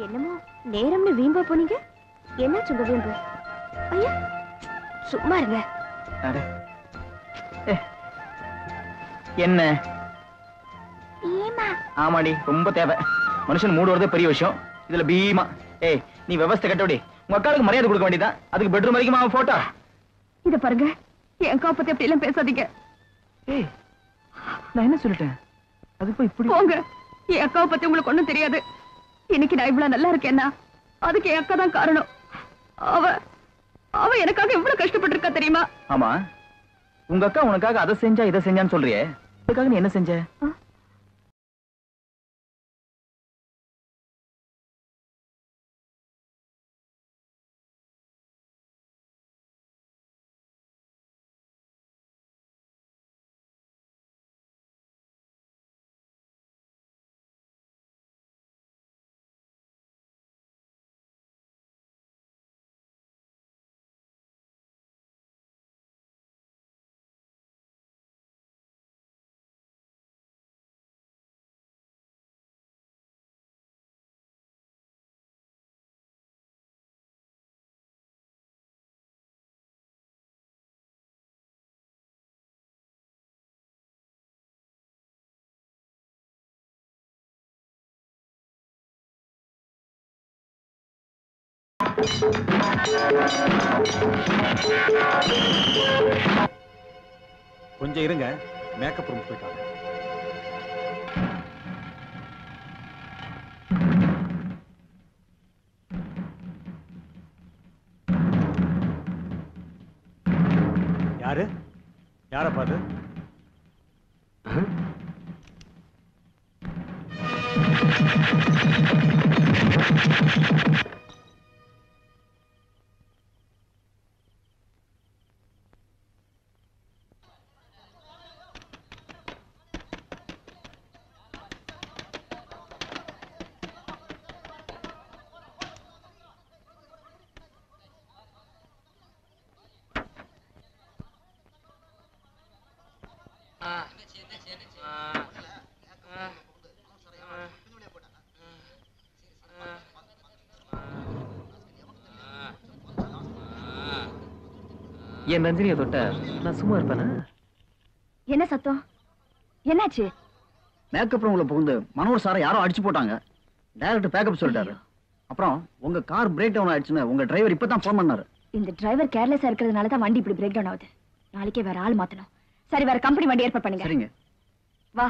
என்னமோ நேரம்னு வீம்பா போனீங்க. என்ன சுங்க வீம்பு? ஐயா சும்மா இருங்க. என்ன? ஏமா? ஆமாடி, ரொம்ப தேவை. மனுஷன் மூடு வரதே பெரிய விஷயம், இதுல பீமா. ஏய், நீ விவசாய கட்டோடி, உங்க அக்காளுக்கு மரியாதை கொடுக்க வேண்டியதான். அதுக்கு பெட்ரூம் வரைக்கும் போட்டோ. இத பாருங்க, என் அக்கா பத்தி அப்படி எல்லாம் பேசாதீங்க. ஏய், நான் என்ன சொல்லிட்டேன்? அதுக்கு போய் இப்படி போங்க. என் அக்காவை பத்தி உங்களுக்கு ஒண்ணும் தெரியாது. இன்னைக்கு நான் இவ்வளவு நல்லா இருக்கேன்னா அதுக்கு என் அக்கா தான் காரணம். அவ அவ எனக்காக எவ்வளவு கஷ்டப்பட்டிருக்கா தெரியுமா? ஆமா, உங்க அக்கா உனக்காக அதை செஞ்சா இதை செஞ்சான்னு சொல்றியே, அதுக்காக நீ என்ன செஞ்ச? கொஞ்சம் இருங்க, மேக்கப் ரூம் போயிட்டாங்க. யாரு? யார பாரு? என் நந்தினியை தொட்ட நான் சும்மா இருப்பேனா? என்ன சத்தம்? என்னாச்சு? மேக்கப் ரூம்ல புகுந்து மனோர் சாரை யாரோ அடிச்சு போட்டாங்க. டைரக்டர் பேக்கப் சொல்லிட்டாரு. அப்புறம் உங்க கார் பிரேக் டவுன் ஆயிடுச்சுன்னு உங்க டிரைவர் இப்பதான் போன் பண்ணாரு. இந்த டிரைவர் கேர்லெஸ்ஸா இருக்கிறதுனால தான் வண்டி இப்படி பிரேக் டவுன் ஆகுது. நாளைக்கே வேற ஆள் மாத்தணும். சரி, வேற கம்பெனி வண்டி ஏற்பாடு பண்ணுங்க. சரிங்க. வா.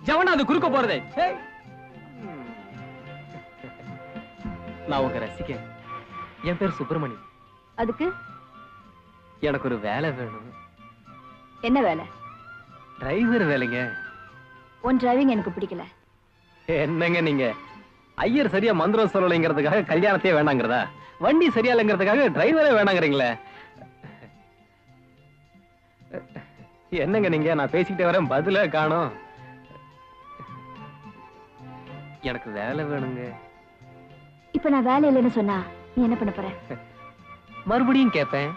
ஜவனா அது குறுக்க போறதே. நான் உங்க ரசிகன். என் பேர் சுப்பிரமணி. அதுக்கு எனக்கு ஒரு வேலை வேணும். என்ன வேலை? டிரைவர் வேலைங்க. உன் டிரைவிங் எனக்கு பிடிக்கல. என்னங்க நீங்க? ஐயர் சரியா மந்திரம் சொல்லலைங்கிறதுக்காக கல்யாணத்தையே வேண்டாங்கிறதா? வண்டி சரியா இல்லைங்கிறதுக்காக டிரைவரே வேண்டாங்கிறீங்களே? என்னங்க நீங்க? நான் பேசிக்கிட்டே வரேன், பதிலே காணோம். எனக்கு வேலை வேணுங்க. இப்ப நான் வேலை இல்லைன்னு சொன்னா நீ என்ன பண்ண போற? மறுபடியும் கேட்பேன்.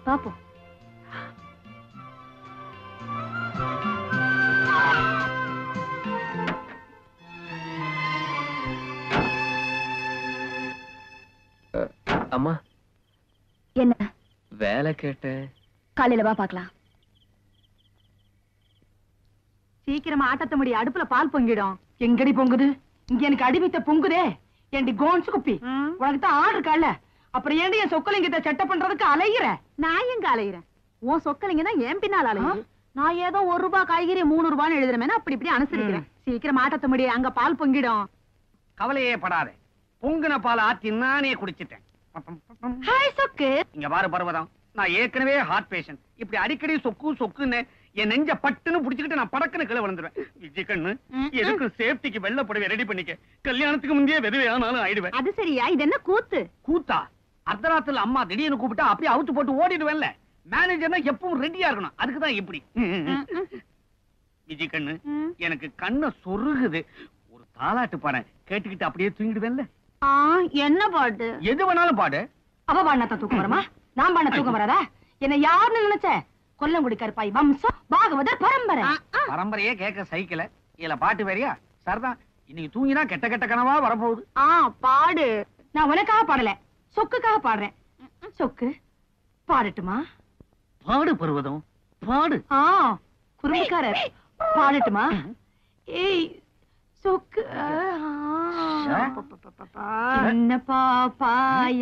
பாப்போம். அம்மா, என்ன வேலை கேட்ட? காலையில வா பாக்கலாம். சீக்கிரமா ஆட்டத்த முடி, அடுப்புல பால் பொங்கிடும். எங்கடி பொங்குது? இங்க எனக்கு அடிமைத்த பொங்குதே. ஏண்டி கோன்ஸ் குப்பி, உனக்கு தான் ஆர்டர் கால. அப்புறம் ஏண்டி என் சொக்கலிங்கத்தை செட்ட பண்றதுக்கு அலையிற? நான் எங்க அலையிறேன்? உன் சொக்கலிங்க தான் என் பின்னால் அலையுது. நான் ஏதோ 1 ரூபாய் காய்கறி 3 ரூபான்னு எழுதுறேன், அப்படி இப்படி அனுசரிக்கிறேன். சீக்கிரம் ஆட்டத்த முடி, அங்க பால் பொங்கிடும். கவலையே படாத, பொங்குன பால் ஆத்தி நானே குடிச்சிட்டேன். ஹாய் சொக்கு. இங்க பாரு பர்வதம், நான் ஏற்கனவே ஹார்ட் பேஷண்ட். இப்படி அடிக்கடி சொக்கு சொக்குன்னு என் நெஞ்ச பட்டுன்னு புடிச்சுக்கிட்டு நான் படக்குன்னு கீழே விழுந்துருவேன். விஜய் கண்ணு, எதுக்கு சேஃப்டிக்கு வெள்ள புடவை ரெடி பண்ணிக்க. கல்யாணத்துக்கு முந்தைய விதவை ஆனாலும் ஆயிடுவேன். அது சரியா? இது என்ன கூத்து? கூத்தா? அர்த்தராத்துல அம்மா திடீர்னு கூப்பிட்டா அப்படியே அவுத்து போட்டு ஓடிடுவேன்ல. மேனேஜர்னா எப்பவும் ரெடியா இருக்கணும். அதுக்குதான் இப்படி. விஜய் கண்ணு, எனக்கு கண்ணை சொருகுது. ஒரு தாலாட்டு பாட கேட்டுக்கிட்டு அப்படியே தூங்கிடுவேன்ல. என்ன பாட்டு? எது வேணாலும் பாடு. அவ பாடினா தூக்கம் வருமா? நான் பாடின தூக்கம் வராதா? என்ன யாருன்னு நினைச்ச? கொல்லங்குடி கருப்பாய் வம்சம் பாகவதர் பரம்பரை. பரம்பரையே கேட்க சைக்கிள. இதுல பாட்டு வேறியா? சரிதான், இன்னைக்கு தூங்கினா கெட்ட கெட்ட கனவா வரப்போகுது. பாடு. நான் உனக்காக பாடல, சொக்குக்காக பாடுறேன். சொக்கு பாடட்டுமா? பாடு பருவதம், பாடு. குறும்புக்காரர் பாடட்டுமா? ஏய் சொக்கு. சின்ன பாப்பா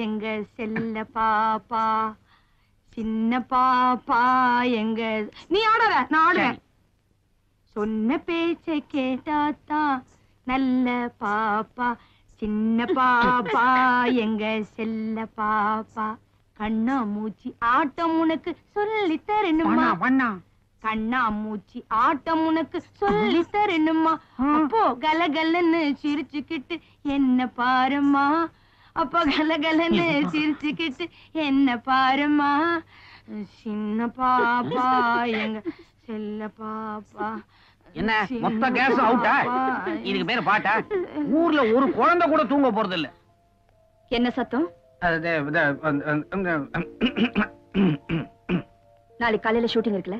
எங்க செல்ல பாப்பா, சின்ன பாப்பா எங்க. நீ ஆடுற, நான் ஆடுறேன். சொன்ன பேச்சை கேட்டாத்தா நல்ல பாப்பா, சின்ன பாப்பா எங்க செல்ல பாப்பா, கண்ணா மூச்சி ஆட்டம் உனக்கு சொல்லி தரணுமா? கண்ணா மூச்சி ஆட்டம் உனக்கு சொல்லி தரணுமா? அப்போ கலகலன்னு சிரிச்சுக்கிட்டு என்ன பாருமா, அப்போ கலகலன்னு சிரிச்சுக்கிட்டு என்ன பாருமா, சின்ன பாப்பா எங்க செல்ல பாப்பா. என்ன மொத்த கேஸ் அவுட்டா? இதுக்கு பேரு பாட்டா? ஊர்ல ஒரு குழந்தை கூட தூங்க போறது இல்ல. என்ன சத்தம்? நாளைக்கு காலையில ஷூட்டிங் இருக்குல்ல?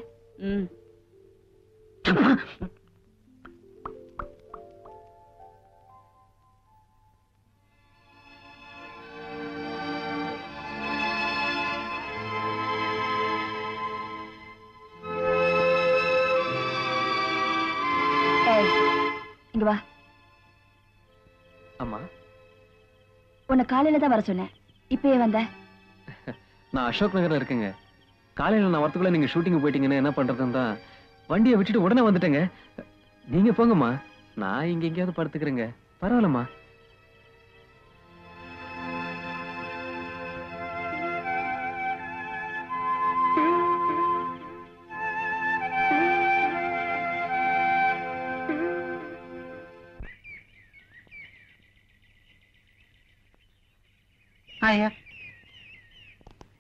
இங்க வா. அம்மா, உன்னை காலையில தான் வர சொன்னேன், இப்பயே வந்த? நான் அசோக் நகர்ல இருக்கேங்க. காலையில நான் வரத்துக்குள்ள நீங்க ஷூட்டிங் போயிட்டீங்கன்னா என்ன பண்றதுன்னு தான் வண்டியை விட்டுட்டு உடனே வந்துட்டேங்க. நீங்க போங்கம்மா, நான் இங்க எங்கேயாவது படுத்துக்கிறேங்க. பரவாயில்லம்மா.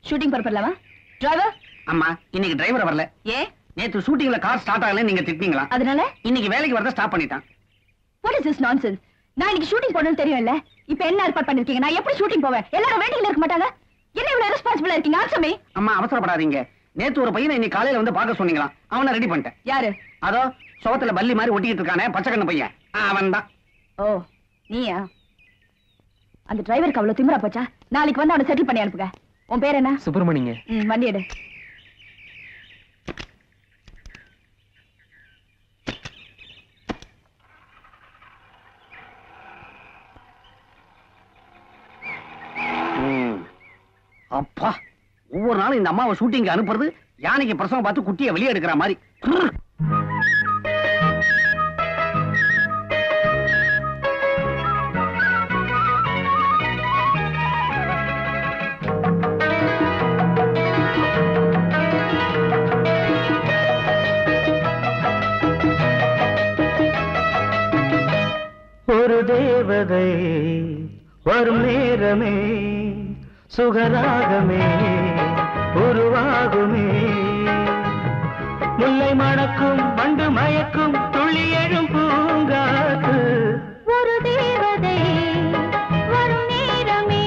ஷூட்டிங் பரப்பலாமா? டிரைவர். அம்மா, இன்னைக்கு டிரைவர் வரல. ஏ? நேத்து ஷூட்டிங்ல கார் ஸ்டார்ட் ஆகல, நீங்க திட்டினீங்களா? அதனால இன்னைக்கு வேலைக்கு வரத ஸ்டாப் பண்ணிட்டான். What is this nonsense? நான் இன்னைக்கு ஷூட்டிங் போறேன்னு தெரியும்ல, இப்போ என்ன ஏற்பாடு பண்ணிருக்கீங்க? நான் எப்படி ஷூட்டிங் போவேன்? எல்லாரும் வெயிட்டிங்ல இருக்க மாட்டாங்க? என்ன இவ்வளவு ரெஸ்பான்சிபிளா இருக்கீங்க? Answer me. அம்மா, அவசரப்படாதீங்க. நேத்து ஒரு பையனை இன்னைக்கு காலையில வந்து பார்க்க சொன்னீங்களா? அவனை ரெடி பண்ணிட்டேன். யாரு? அதோ சோத்துல பல்லி மாதிரி ஒட்டிக்கிட்டு இருக்கானே, பச்சைக்கண்ணு பையன், அவன் தான். ஓ, நீயா? அந்த டிரைவருக்கு அவ்வளவு திமிரா போச்சா? நாளைக்கு வந்து அவனை செட்டில் பண்ணி அனுப்புங்க. உன் பேர் என்ன? சுப்பிரமணியங்க. வண்டி எடு. அப்பா, ஒவ்வொரு நாளும் இந்த அம்மாவை ஷூட்டிங் அனுப்புறது யானைக்கு பிரசவம் பார்த்து குட்டியை வெளியே எடுக்கிற மாதிரி. ஒரு தேவதை வரும் நேரமே சுகராகமே உருவாகுமே, முல்லை மணக்கும் வண்டு மயக்கும் துள்ளி எழும் பூங்காத்து. ஒரு தேவதை வரும் நேரமே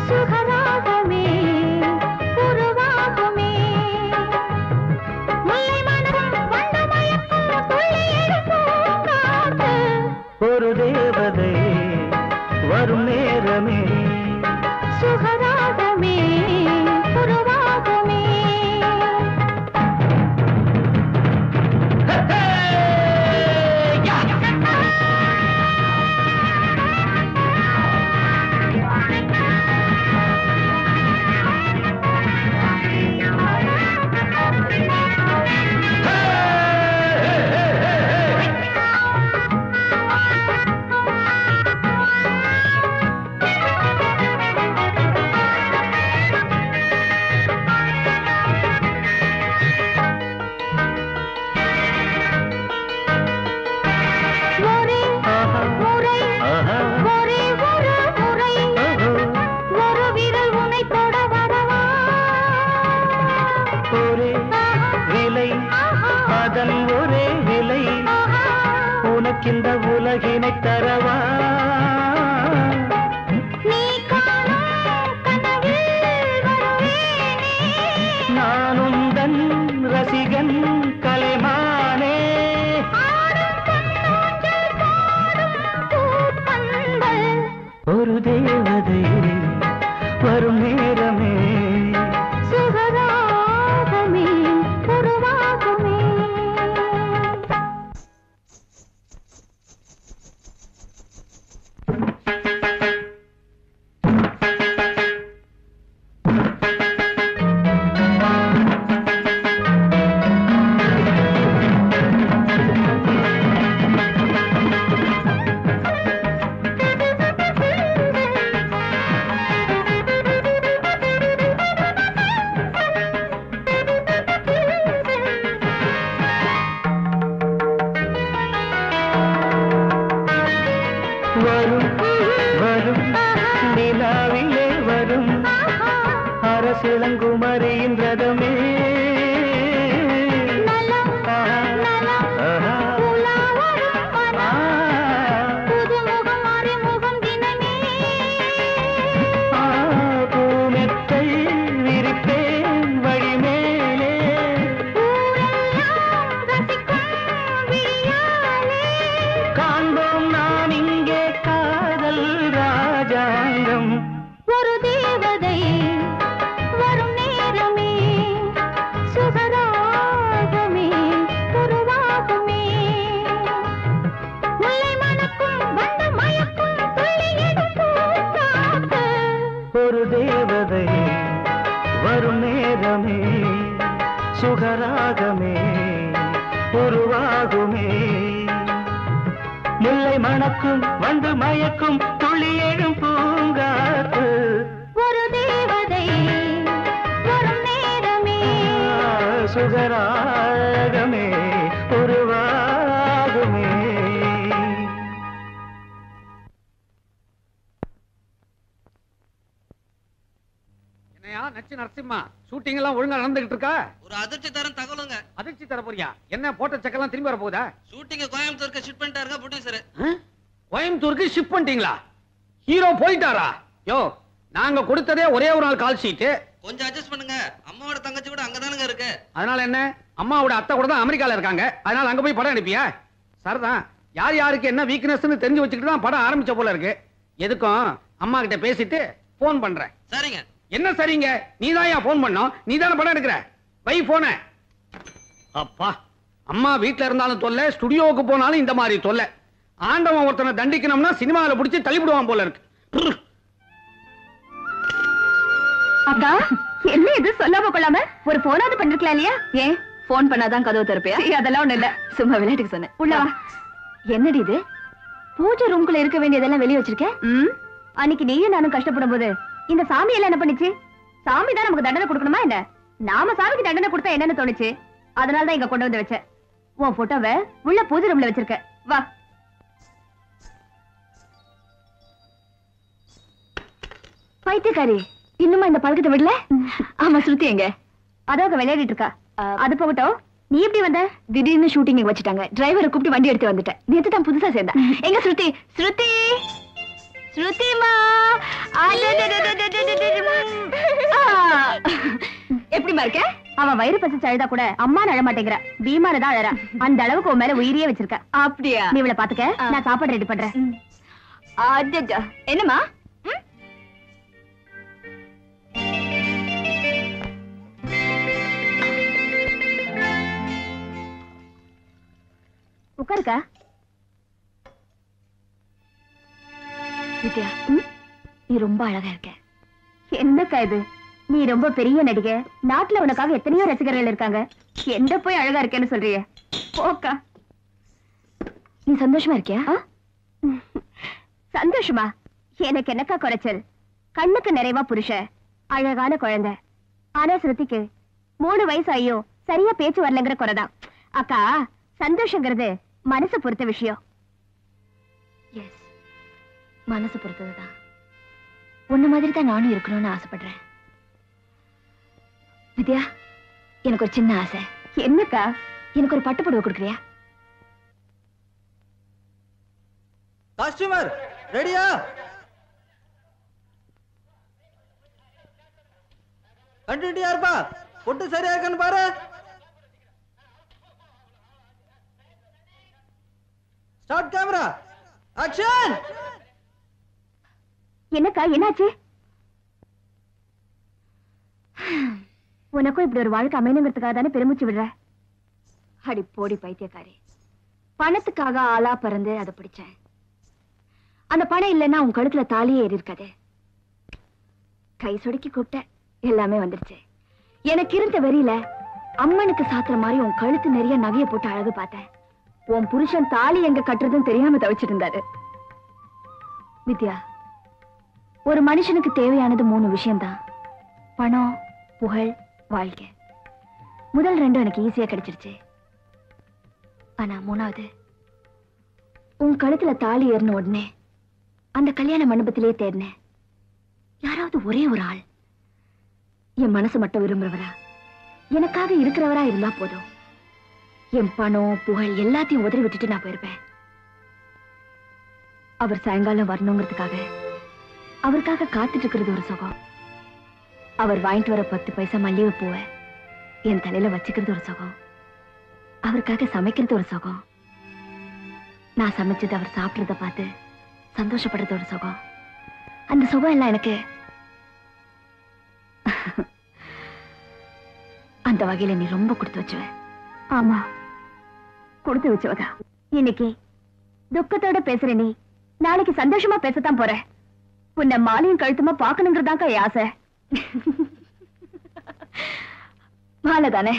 சுகராகமே உருவாகுமே, முல்லை மணக்கும் வண்டு மயக்கும் துள்ளி எழும் பூங்காத்து. ஒரு தேவதை வரும் நேரமே சுகராகமே உருவாகுமே. இந்த உலகினை தரவா நீ காணும் கனவில் வருவேனே, நானும் தன் ரசிகன் கலைமானே. ஆடும் பொன்னூஞ்சல் பாடும் இளங்குமரியின் ரதமே பூமெத்தை விரிப்பேன் வழி மேலே காண்போம் நாம் இங்கே காதல் ராஜாங்கம். ஒரு தேவதை வரும் நேரமே சுகராகமே உருவாகுமே முல்லை மணக்கும் வந்த மயக்கும் துள்ளி எடுக்கும் காத்து. ஒரு தேவதை வரும் நேரமே சுகராகமே உருவாகுமே முல்லை மணக்கும் வந்து மயக்கும் துள்ளி எழும் பூங்காத்து. ஒரு தேவதை வரும் நேரமே சுகராகமே உருவாகுமே. என்னையா நச்சு நரசிம்மா, ஷூட்டிங் எல்லாம் ஒழுங்கா நடந்துகிட்டு இருக்கா? ஒரு அதிர்ச்சி தரம் தகவலுங்க. அதிர்ச்சி தர போறியா? என்ன போட்ட செக்கெல்லாம் திரும்பி வர போகுதா? ஷூட்டிங்க கோயம்புத்தூருக்கு ஷிஃப்ட் பண்ணிட்டாருங்க ப்ரொடியூசர். கோயம்புத்தூருக்கு ஷிஃப்ட் பண்ணிட்டீங்களா? ஹீரோ போயிட்டாரா? யோ, நாங்க கொடுத்ததே ஒரே ஒரு நாள் கால் ஷீட். கொஞ்சம் அட்ஜஸ்ட் பண்ணுங்க. அம்மாவோட தங்கச்சி கூட அங்கதானுங்க இருக்கு. அதனால என்ன? அம்மாவோட அத்தை கூட தான் அமெரிக்கால இருக்காங்க. அதனால அங்க போய் படம் அனுப்பியா? சரிதான். யார் யாருக்கு என்ன வீக்னஸ்னு தெரிஞ்சு வச்சுக்கிட்டு தான் படம் ஆரம்பிச்ச போல இருக்கு. எதுக்கும் அம்மா கிட்ட பேசிட்டு போன் பண்றேன். சரிங்க. என்ன சரிங்க? நீதான் போன் பண்ணோம். நீதானே படம் எடுக்கிற. வை போன. அப்பா, அம்மா வீட்டுல இருந்தாலும் தொல்லை, ஸ்டுடியோவுக்கு போனாலும் இந்த மாதிரி தொல்லை. ஆண்டவன் ஒருத்தனை தண்டிக்கணும்னா சினிமாவில பிடிச்சி தள்ளிவிடுவான் போல இருக்கு. அக்கா, என்ன இது சொல்லாம கொள்ளாம ஒரு போனாவது பண்ணிருக்கலாம் இல்லையா? ஏன் போன் பண்ணாதான் கதவு திறப்பியா? அதெல்லாம் ஒண்ணு இல்ல, சும்மா விளையாட்டுக்கு சொன்னேன். உள்ள வா. என்னடி இது? பூஜை ரூம்குள்ள இருக்க வேண்டியதெல்லாம் வெளியே வச்சிருக்க? அன்னைக்கு நீயும் நானும் கஷ்டப்படும் போது இந்த சாமி எல்லாம் என்ன பண்ணிச்சு? சாமி தான் நமக்கு தண்டனை கொடுக்கணுமா என்ன? நாம சாமிக்கு தண்டனை கொடுத்தா என்னன்னு தோணுச்சு. அதனாலதான் இங்க கொண்டு வந்து வச்சேன். உன் போட்டோவை உள்ள பூஜை ரூம்ல வச்சிருக்க. வா. பைத்தியக்காரி, இன்னுமா இந்த பழக்கத்தை விடல? ஆமா, ஸ்ருதி எங்க? அதான் விளையாடிட்டு இருக்கா. அது போகட்டும், நீ எப்படி வந்த? திடீர்னு ஷூட்டிங் வச்சுட்டாங்க. டிரைவரை கூப்பிட்டு வண்டி எடுத்து வந்துட்டேன். நேத்து தான் புதுசா சேர்ந்தா. எங்க ஸ்ருதி? ஸ்ருதி, ஸ்ருதிமா, எப்படிமா இருக்க? அவன் வயிறு பசிச்சு அழுதா கூட அம்மா அழ மாட்டேங்கிறா. பீமானதான் அழறா. அந்த அளவுக்கு உன் மேல உயிரியே வச்சிருக்க. அப்படியா? நீ இவளை பாத்துக்க, நான் சாப்பாடு ரெடி பண்றேன். என்னமா? உட்காருக்கா. வித்யா, நீ ரொம்ப அழகா இருக்க. என்னக்கா இது? நீ ரொம்ப பெரிய நடிகை. நாட்டுல உனக்காக எத்தனையோ ரசிகர்கள் இருக்காங்க. எந்த போய் அழகா இருக்கேன்னு சொல்றிய? போக்கா. நீ சந்தோஷமா இருக்கியா? சந்தோஷமா? எனக்கு என்னக்கா குறைச்சல்? கண்ணுக்கு நிறைவா புருஷ, அழகான குழந்தை. ஆனா ஸ்ருதிக்கு 3 வயசு ஆகியும் சரியா பேச்சு வரலங்கிற குறைதான். அக்கா, சந்தோஷங்கிறது மனசு பொறுத்த விஷயம். எஸ், மனசு பொறுத்ததுதான். உன்ன மாதிரி தான் நானும் இருக்கணும்னு ஆசைப்படுறேன். வித்யா, எனக்கு ஒரு சின்ன ஆசை. என்னக்கா? எனக்கு ஒரு பட்டு புடவை கொடுக்குறியா? காஸ்டியூமர் ரெடியா? கண்டினியூ இருப்பா. பொட்டு சரியா இருக்கான்னு பாரு. Start camera, action. என்னக்கா, என்னாச்சு? உனக்கும் இப்படி ஒரு வாழ்க்கை அமையணுங்கிறதுக்காக தானே பெருமூச்சு விடுற? அடி போடி பைத்தியக்காரி. பணத்துக்காக ஆளா பறந்து அதை பிடிச்சேன். அந்த பணம் இல்லைன்னா உன் கழுத்துல தாலியே ஏறி இருக்காது. கை சொடுக்கி கூப்பிட்ட, எல்லாமே வந்துருச்சு. எனக்கு இருந்த வெறியில அம்மனுக்கு சாத்துற மாதிரி உன் கழுத்து நிறைய நகைய போட்டு அழகு பார்த்தேன். உன் புருஷன் தாலி எங்க கட்டுறதுன்னு தெரியாம தவிச்சிட்டு இருந்தாரு. வித்யா, ஒரு மனுஷனுக்கு தேவையானது 3 விஷயம்தான். பணம், புகழ், வாழ்க்கை. முதல் 2 எனக்கு ஈஸியா கிடைச்சிருச்சு. ஆனா 3வது, உன் கழுத்துல தாலி ஏறின உடனே அந்த கல்யாண மண்டபத்திலே தேடினேன். யாராவது ஒரே ஒரு ஆள் என் மனசு மட்டும் விரும்புறவரா, எனக்காக இருக்கிறவரா இருந்தா போதும். என் பணம் புகழ் எல்லாத்தையும் உதறி விட்டுட்டு நான் போயிருப்பேன். அவர் சாயங்காலம் வரணுங்கிறதுக்காக அவருக்காக காத்துட்டு இருக்கிறது ஒரு சுகம். அவர் வாங்கிட்டு வர 10 பைசா மல்லிகை பூவை என் தலையில வச்சுக்கிறது ஒரு சுகம். அவருக்காக சமைக்கிறது ஒரு சுகம். நான் சமைச்சது அவர் சாப்பிடுறத பார்த்து சந்தோஷப்படுறது ஒரு சுகம். அந்த சுகம் எல்லாம் எனக்கு அந்த வகையில நீ ரொம்ப கொடுத்து வச்சுவ. ஆமா, கொடுத்து வச்சவதா. இன்னைக்கு துக்கத்தோட பேசுற நீ நாளைக்கு சந்தோஷமா பேசத்தான் போற. உன்னை மாலையும் கழுத்துமா பாக்கணுங்கிறதாக்கா ஆசை. மாலை தானே,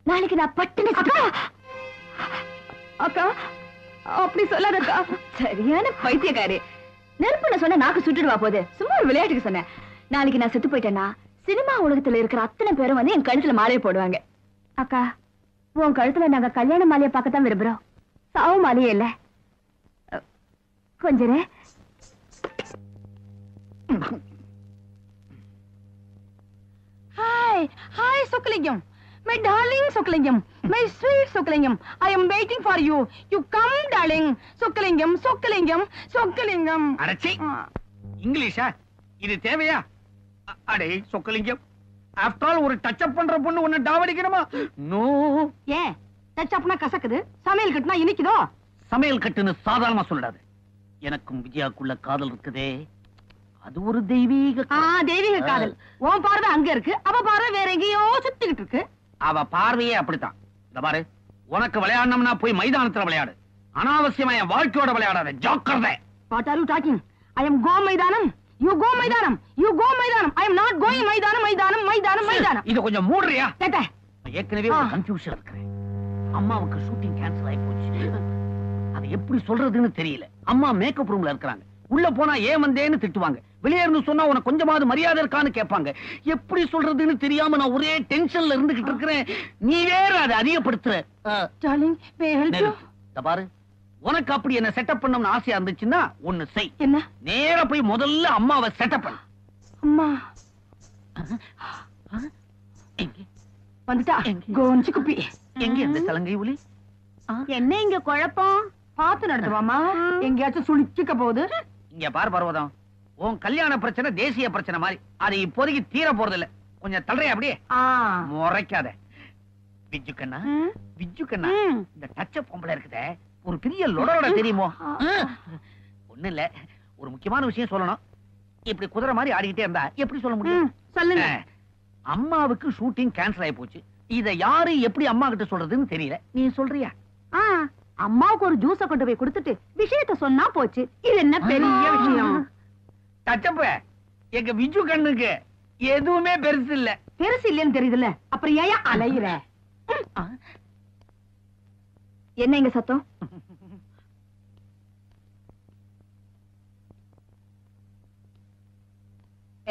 நாளைக்கு நான் பட்டுன்னு அக்கா அப்படி சொல்லாதக்கா. சரியான பைத்தியக்காரி. நெருப்புன்னு சொன்ன நாக்கு சுட்டுடுவா போது. சும்மா ஒரு விளையாட்டுக்கு சொன்னேன். நாளைக்கு நான் செத்து போயிட்டேன்னா சினிமா உலகத்துல இருக்கிற அத்தனை பேரும் வந்து என் கழுத்துல மாலையை போடுவாங்க. அக்கா, உன் கழுத்துல நாங்க கல்யாண மாலையை பார்க்கத்தான் விரும்புறோம், சாவு மாலையே இல்ல. கொஞ்ச நேரம் Hi, hi Sokalingam. My darling Sokalingam. My sweet Sokalingam. I am waiting for you. You come, darling. Sokalingam, Sokalingam, Sokalingam. அடச்சி, இங்கிலீஷா? இது தேவையா? அடே சொக்கலிங்கம், ஆஃப்டர் ஆல் ஒரு டச் அப் பண்ற பொண்ணு உன்னை டாவடிக்கணுமா? நோ. ஏன் டச் அப்னா கசக்குது, சமையல் கட்டுனா இனிக்குதோ? சமையல் கட்டுன்னு சாதாரணமா சொல்லிடாது. எனக்கும் விஜயாக்குள்ள காதல் இருக்குதே, அது ஒரு தெய்வீக தெய்வீக காதல். உன் பார்வை அங்க இருக்கு, அவ பார்வை வேற எங்கேயோ சுத்திக்கிட்டு இருக்கு. அவ பார்வையே அப்படித்தான். இந்த பாரு, உனக்கு விளையாடணும்னா போய் மைதானத்துல விளையாடு, அனாவசியமா என் வாழ்க்கையோட விளையாடாத. ஜாக்கிரதை. What are you talking? I am go மைதானம். You go மைதானம். You go மைதானம். I am not going மைதானம், மைதானம், மைதானம், மைதானம். இது கொஞ்சம் மூடுறியா? கேட்ட. ஏற்கனவே ஒரு கன்ஃபியூஷன் இருக்கிறேன். அம்மாவுக்கு ஷூட்டிங் கேன்சல் ஆகி போச்சு. அது எப்படி சொல்றதுன்னு தெரியல. அம்மா மேக்கப் ரூம்ல இருக்காங்க. உள்ள போனா ஏன் வந்தேன்னு திட்டுவாங்க. வெளியே இருந்து சொன்னா உனக்கு கொஞ்சமாவது மரியாதை இருக்கான்னு கேட்பாங்க. எப்படி சொல்றதுன்னு தெரியாம நான் ஒரே டென்ஷன்ல இருந்துகிட்டு இருக்கிறேன். நீ வேற அதை அதிகப்படுத்துற. Darling, may I help you? பாரு, உனக்கு அப்படி என்ன செட்டப் பண்ணணும்னு ஆசையா இருந்துச்சுன்னா ஒண்ணு செய். என்ன? நேரா போய் முதல்ல அம்மாவை செட்டப் பண்ணு. அம்மா வந்துட்டா. கோஞ்சி குப்பி. எங்க இந்த சலங்கை ஒலி? என்ன இங்க குழப்பம்? பார்த்து நடத்துவாமா, எங்கேயாச்சும் சுழிச்சுக்க போகுது. இங்க பாரு பர்வதம், உன் கல்யாண பிரச்சனை தேசிய பிரச்சனை மாதிரி. அது இப்போதைக்கு தீர போறது இல்ல. கொஞ்சம் தள்ளுறியா அப்படியே? முறைக்காத. விஜு கண்ணா, விஜு கண்ணா, இந்த டச்ச பொம்பளை இருக்குதே ஒரு பெரிய லொடோட தெரியுமோ? ஒண்ணு இல்ல, ஒரு முக்கியமான விஷயம் சொல்லணும். இப்படி குதிரை மாதிரி ஆடிக்கிட்டே இருந்தா எப்படி சொல்ல முடியும்? சொல்லுங்க. அம்மாவுக்கு ஷூட்டிங் கேன்சல் ஆகி போச்சு. இத யாரு எப்படி அம்மா கிட்ட சொல்றதுன்னு தெரியல. நீ சொல்றியா? அம்மாவுக்கு ஒரு ஜூஸ கொண்டு போய் கொடுத்துட்டு விஷயத்த சொன்னா போச்சு. இது என்ன பெரிய விஷயம்? டச்சப்ப, எங்க விஜு கண்ணுக்கு எதுவுமே பெருசு இல்ல. பெருசு இல்லன்னு தெரியுதுல்ல, அப்புறம் ஏன் அலையிற? என்ன இங்க சத்தம்?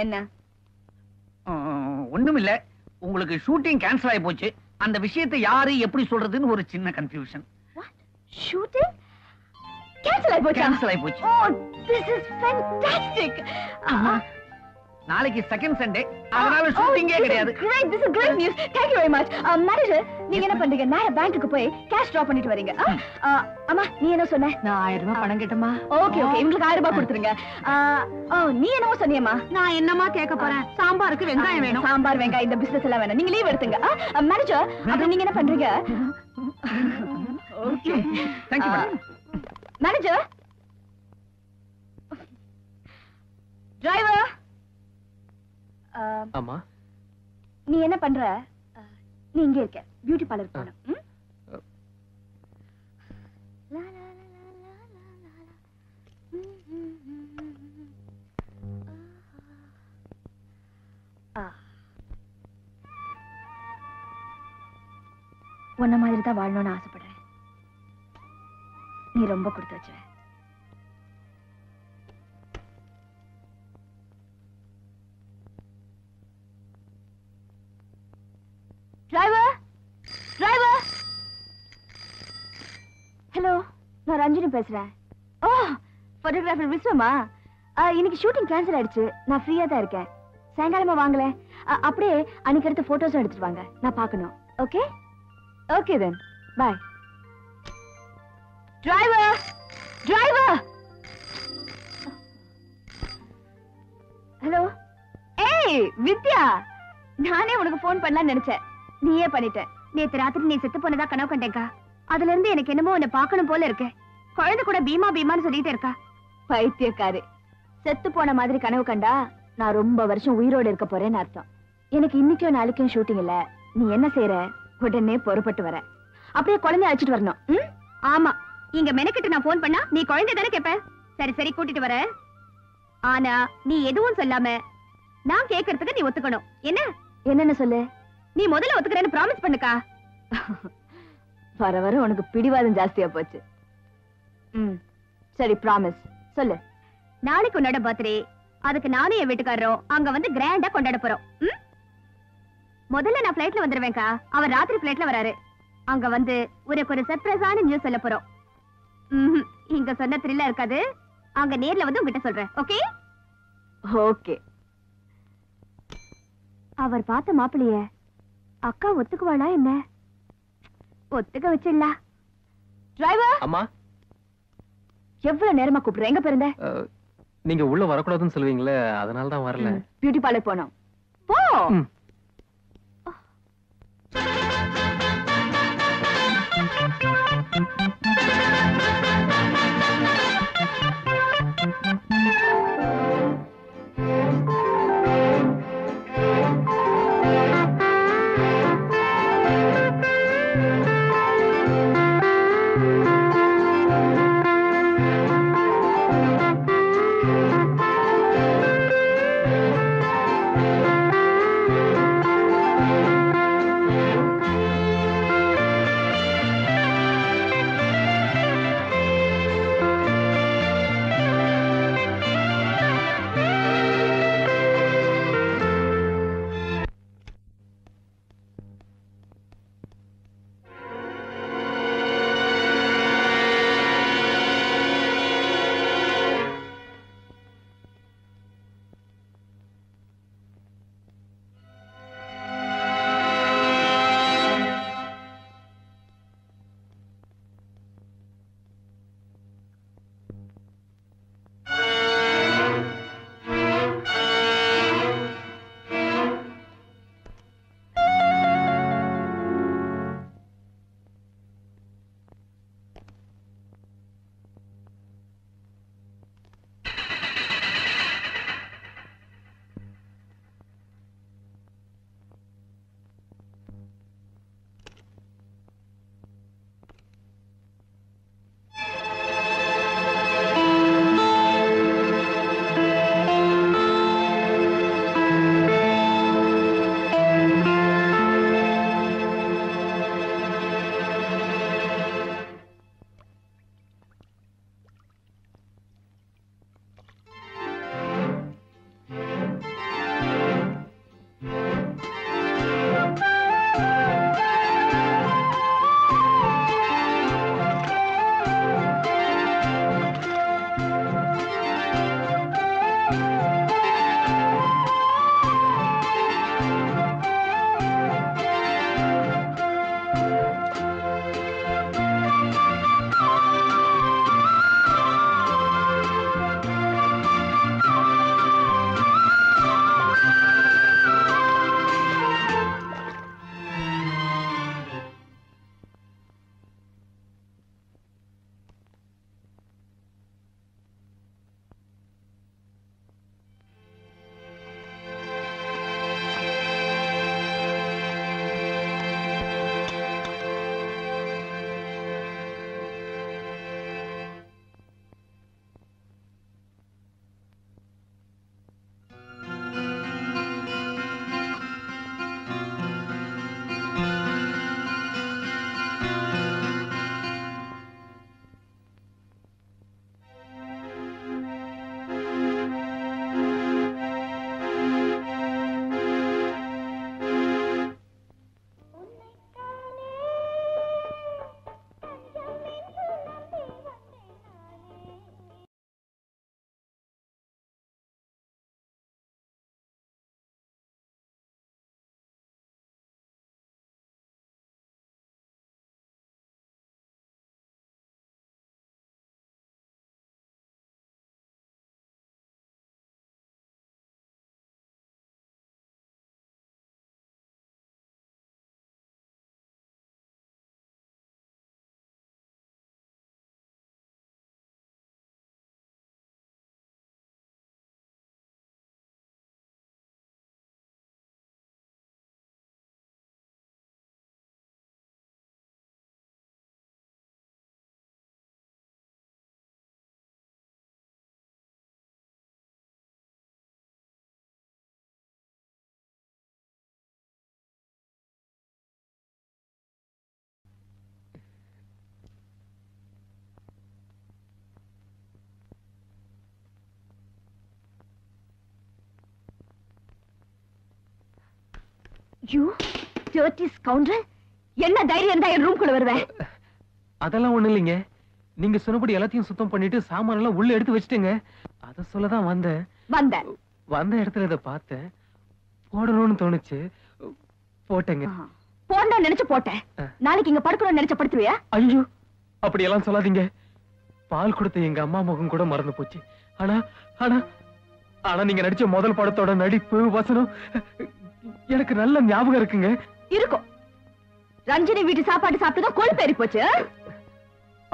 என்ன? ஒண்ணும் இல்ல. உங்களுக்கு ஷூட்டிங் கேன்சல் ஆகி போச்சு. அந்த விஷயத்தை யாரு எப்படி சொல்றதுன்னு ஒரு சின்ன கன்ஃபியூஷன். ஷூட்டிங் கேன்சல் ஆயி போச்சு. கேன்சல் ஆயி போச்சு. Oh, this is fantastic. நாளைக்கு செகண்ட் சண்டே, அதனால ஷூட்டிங்கே கிடையாது. Great, this is great news. Thank you very much. Manager, நீங்க என்ன பண்றீங்க? நேரா பேங்க்குக்கு போய் கேஷ் டிரா பண்ணிட்டு வரீங்க. அம்மா, நீ என்ன சொன்ன? நான் 1000 ரூபாய் பணம் கேட்டமா. ஓகே ஓகே, உங்களுக்கு 1000 ரூபாய் கொடுத்துருங்க. நீ என்னவோ சொன்னியம்மா? நான் என்னமா கேட்க போறேன்? சாம்பாருக்கு வெங்காயம் வேணும். சாம்பார் வெங்காயம் இந்த பிசினஸ் எல்லாம் வேணும். நீங்க லீவ் எடுத்துங்க. மேனேஜர், அப்ப நீங்க என்ன பண்றீங்க? Okay, Thank you madam. Manager, driver. அம்மா, நீ என்ன பண்ற? நீ இங்க இருக்க, பியூட்டி பார்லர் போணும். உன்ன மாதிரி தான் வாழணும்னு ஆசைப்படுறேன். நீ ரொம்ப கொடுத்து வச்ச. Driver, driver. ஹலோ, நான் ரஞ்சினி பேசுறேன். ஓ, போட்டோகிராஃபர் விஸ்வமா? இன்னைக்கு ஷூட்டிங் கேன்சல் ஆயிடுச்சு. நான் ஃப்ரீயா தான் இருக்கேன். சாயங்காலமா வாங்கல. அப்படியே அன்னைக்கு எடுத்த போட்டோஸ் எடுத்துட்டு வாங்க, நான் பார்க்கணும். Okay okay then bye. Driver driver. Hello. ஏய் வித்யா, நானே உனக்கு போன் பண்ணலாம்னு நினைச்சேன், நீயே பண்ணிட்ட. நேத்து ராத்திரி நீ செத்து போனதா கனவு கண்டேக்கா. அதுல இருந்து எனக்கு என்னமோ உன்னை பார்க்கணும் போல இருக்கு. குழந்தை கூட பீமா பீமான்னு சொல்லிட்டே இருக்கா. பைத்தியக்காரு, செத்து போன மாதிரி கனவு கண்டா நான் ரொம்ப வருஷம் உயிரோடு இருக்க போறேன்னு அர்த்தம். எனக்கு இன்னைக்கும் நாளைக்கும் ஷூட்டிங் இல்ல. நீ என்ன செய்யற, உடனே பொறுப்பட்டு வர. அப்படியே குழந்தைய அழைச்சிட்டு வரணும். ஆமா, இங்க மெனக்கிட்டு நான் போன் பண்ணா நீ குழந்தை தானே கேப்ப. சரி சரி கூட்டிட்டு வர. ஆனா நீ எதுவும் சொல்லாம நான் கேக்குறதுக்கு நீ ஒத்துக்கணும். என்ன என்னன்னு சொல்லு. நீ முதல்ல ஒத்துக்கிறேன்னு ப்ராமிஸ் பண்ணுக்கா. வர வர உனக்கு பிடிவாதம் ஜாஸ்தியா போச்சு. சரி ப்ராமிஸ் சொல்லு. நாளைக்கு உன்னோட பர்த்டே, அதுக்கு நானும் என் வீட்டுக்காரரும் அங்க வந்து கிராண்டா கொண்டாட போறோம். முதல்ல நான் பிளைட்ல வந்துருவேன்க்கா, அவர் ராத்திரி பிளைட்ல வராரு. அங்க வந்து உனக்கு ஒரு சர்ப்ரைஸான நியூஸ் சொல்ல போறோம். இங்க சொன்ன த்ரில்லா இருக்காது, அங்க நேர்ல வந்து உங்ககிட்ட சொல்றேன். Okay okay. அவர் பார்த்த மாப்பிளைய அக்கா ஒத்துக்குவாளா என்ன? ஒத்துக்க வச்சிடலாம். டிரைவர். அம்மா, எவ்வளவு நேரமா கூப்பிடுற, எங்க போயிருந்த? நீங்க உள்ள வரக்கூடாதுன்னு சொல்லுவீங்களே, அதனால தான் வரல. பியூட்டி பார்லர் போனோம். போ. You dirty scoundrel. என்ன தைரியம் இருந்தா என் ரூம்குள்ள வருவேன்? அதெல்லாம் ஒண்ணு இல்லைங்க. நீங்க சொன்னபடி எல்லாத்தையும் சுத்தம் பண்ணிட்டு சாமான எல்லாம் உள்ள எடுத்து வச்சிட்டேங்க. அத சொல்லதான் வந்தேன். வந்த இடத்துல இத பார்த்தேன். போடணும்னு தோணுச்சு. போட்டேங்க. போடணும்னு நினைச்சு போட்டேன். நாளைக்கு இங்க படுக்கணும்னு நினைச்ச படுத்துவியா? ஐயோ அப்படி எல்லாம் சொல்லாதீங்க. பால் கொடுத்த எங்க அம்மா முகம் கூட மறந்து போச்சு. ஆனா ஆனா ஆனா நீங்க நடிச்ச முதல் படத்தோட நடிப்பு வசனம் எனக்கு நல்ல ஞாபகம் இருக்குங்க. இருக்கும். ரஞ்சினி வீட்டு சாப்பாடு சாப்பிட்டுதான் கொழுப்பு ஏறி போச்சு.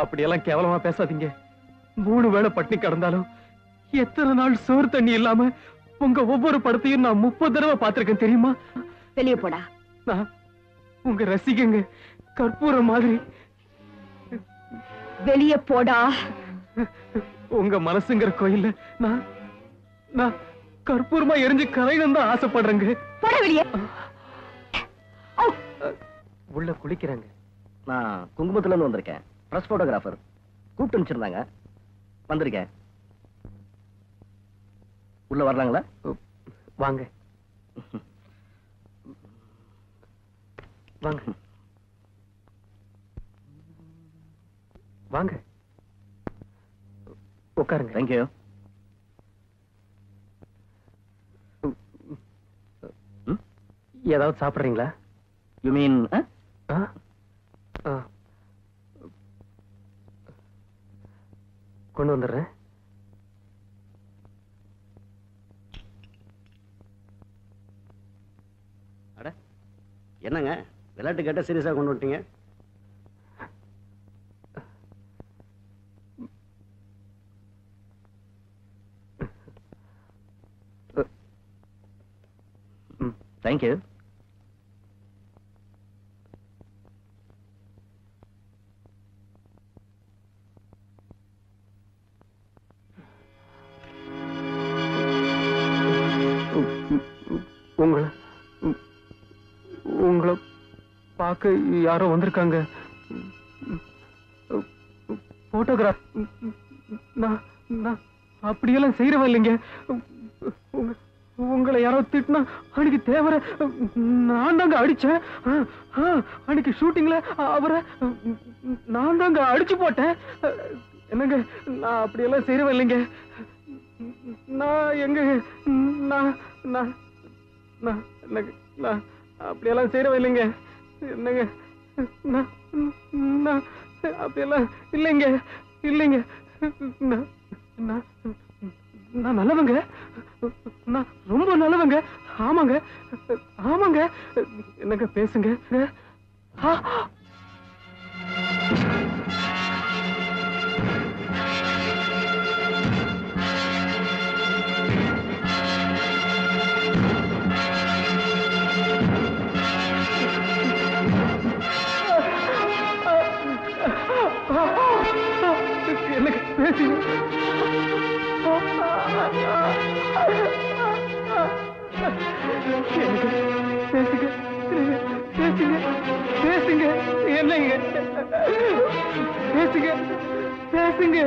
அப்படியெல்லாம் கேவலமா பேசாதீங்க. 3 வேளை பட்டினி கிடந்தாலும் எத்தனை நாள் சோறு தண்ணி இல்லாம உங்க ஒவ்வொரு படத்தையும் நான் 30 தடவை பார்த்திருக்கேன் தெரியுமா? வெளியே போடா. நான் உங்க ரசிகங்க. கற்பூரம் மாதிரி. வெளியே போடா. உங்க மனசுங்கிற கோயில்ல நான் நான் கற்பூரமா எரிஞ்சு கரையணும் தான் ஆசைப்படுறேங்க. போட வெளியே. உள்ள குளிக்கிறாங்க. நான் குங்குமத்துல இருந்து வந்திருக்கேன். பிரஸ் போட்டோகிராஃபர் கூப்பிட்டு அனுப்பிச்சிருந்தாங்க. வந்திருக்கேன். உள்ள வரலாங்களா? வாங்க வாங்க வாங்க உட்காருங்க. தேங்க்யூ. ஏதாவது சாப்பிடுறீங்களா? யூ மீன் கொண்டு வந்துடுறேன். அட என்னங்க விளையாட்டு கேட்ட சீரியஸா கொண்டு வந்துட்டீங்க? தேங்க்யூ. உங்களை பார்க்க யாரோ வந்திருக்காங்க. போட்டோகிராஃப். நான் அப்படியெல்லாம் செய்யறவன் இல்லைங்க. உங்களை யாரோ திட்டினா அன்னைக்கு தேவர நான் தாங்க அடிச்சேன். அன்னைக்கு ஷூட்டிங்ல அவரை நான் தாங்க அடிச்சு போட்டேன். என்னங்க நான் அப்படியெல்லாம் செய்யறவன் இல்லைங்க. நான் எங்க நான் நான் நான் அப்படியெல்லாம் செய்யறவன் இல்லைங்க. என்னங்க நான் நான் அப்படியெல்லாம் இல்லைங்க இல்லைங்க. நான் நான் நல்லவங்க. நான் ரொம்ப நல்லவங்க. ஆமாங்க ஆமாங்க. என்னங்க பேசுங்க. எனக்கு பேசுங்க. பேசுங்க பேசுங்க பேசுங்க. என்னங்க பேசுங்க பேசுங்க.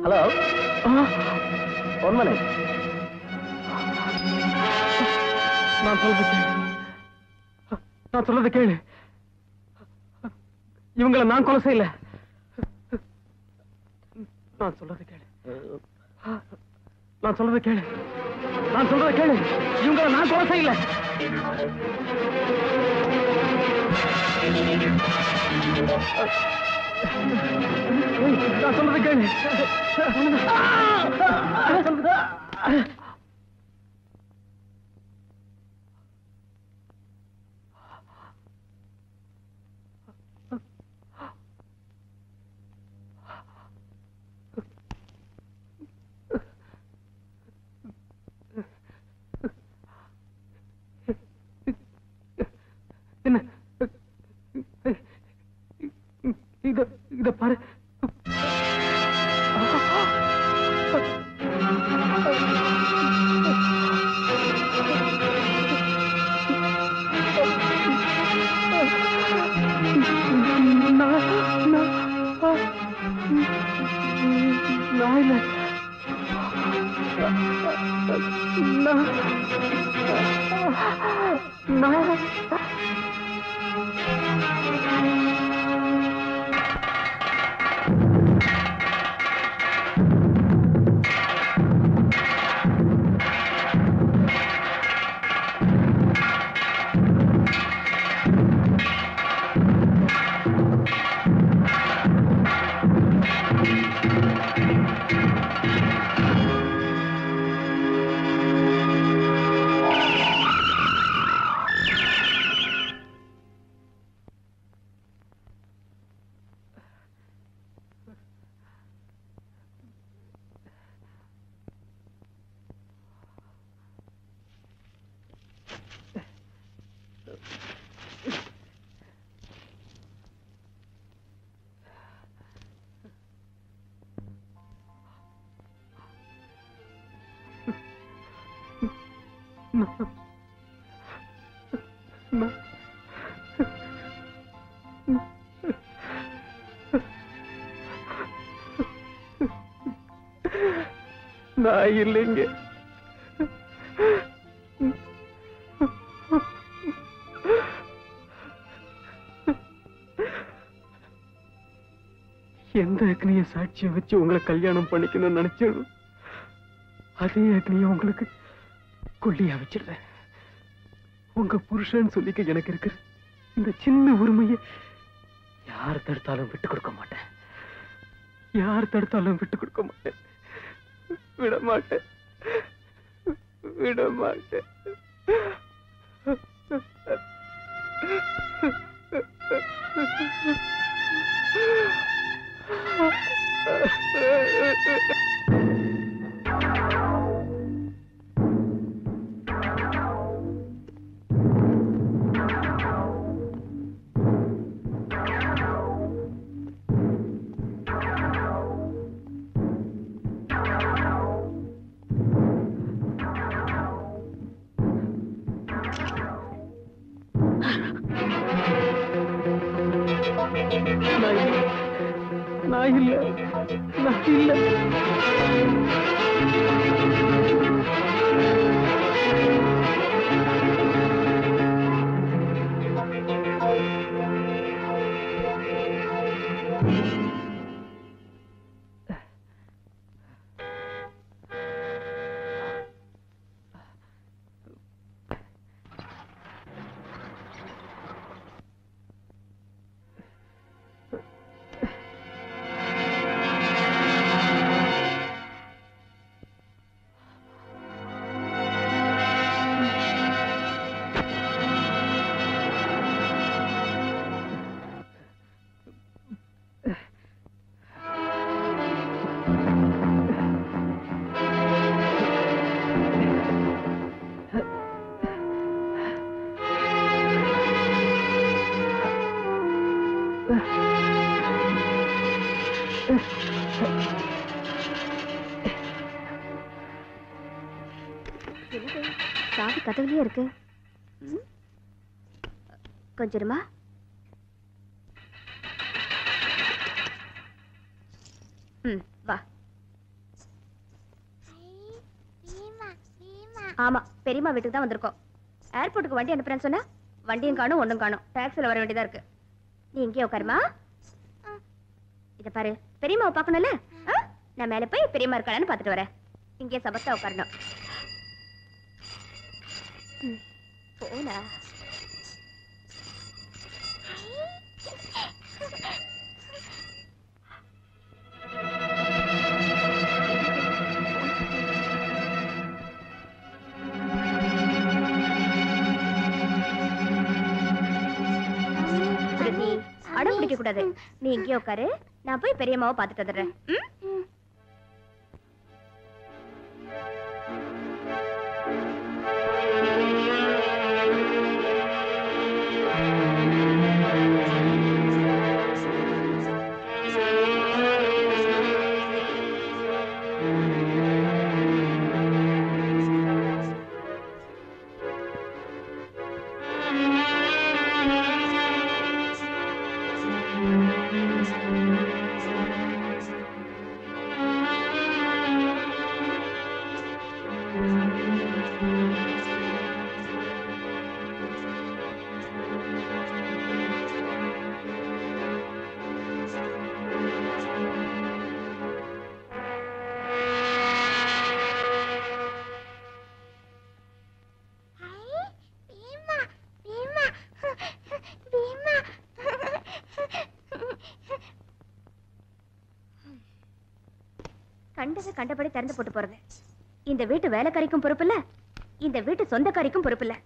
Hello, one minute. நான் சொல்றது கேளு. இவங்களை நான் கொலை செய்யல. நான் சொல்றது கேளு. இவங்களை நான் கொலை செய்யல. நான் சொல்றது கேளு. என்ன இத பாரு. நான் இல்லைங்க. எந்த அக்னிய சாட்சியை வச்சு உங்களை கல்யாணம் பண்ணிக்கணும்னு நினைச்சோம், அதே அக்னிய உங்களுக்கு கொல்லியா வச்சிருந்தேன். உங்க புருஷன் சொல்லிக்க எனக்கு இருக்கிற இந்த சின்ன உரிமையை யார் தடுத்தாலும் விட்டு கொடுக்க மாட்டேன். விட மாட்டேன். நான் இல்ல. சாவி கதவுலயே இருக்கு. கொஞ்சமா வா. ஆமா, பெரியம்மா வீட்டுக்கு தான் வந்திருக்கோம். ஏர்போர்ட்டுக்கு வண்டி அனுப்புறேன்னு சொன்னா வண்டியும் காணும் ஒண்ணும் காணும். டாக்ஸில வர வேண்டியதா இருக்கு. நீ இங்கே உட்காருமா. இத பாரு, பெரியம்மாவை பார்க்கணும்ல. நான் மேல போய் பெரியம்மா இருக்காளான்னு பார்த்துட்டு வரேன். இங்கே சபத்தா உட்காரணும். போனா அடம் பிடிக்க கூடாது. நீ இங்கே உட்காரு, நான் போய் பெரியம்மாவை பார்த்துட்டு வந்துடுறேன். கண்டதை கண்டபடி திறந்து போட்டு போறது இந்த வீட்டு வேலைக்காரிக்கும் பொறுப்பு இல்ல, இந்த வீட்டு சொந்தக்காரிக்கும் பொறுப்பு இல்ல.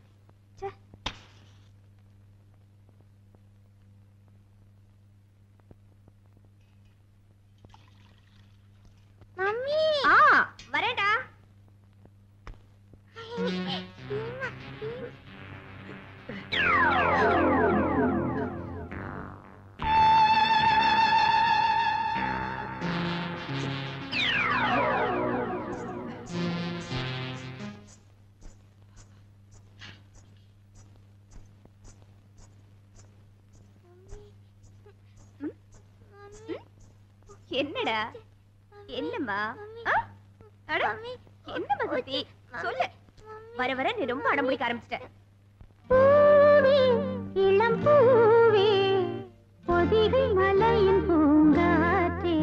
மம்மி வரேடா. என்னடா என்னம்மா? என்னம்மா சுத்தி சொல்லு. வர வர நீ ரொம்ப அடம் பிடிக்க ஆரம்பிச்சிட்ட. இளம் பூவே பொதிகை மலையின் பூங்காற்றே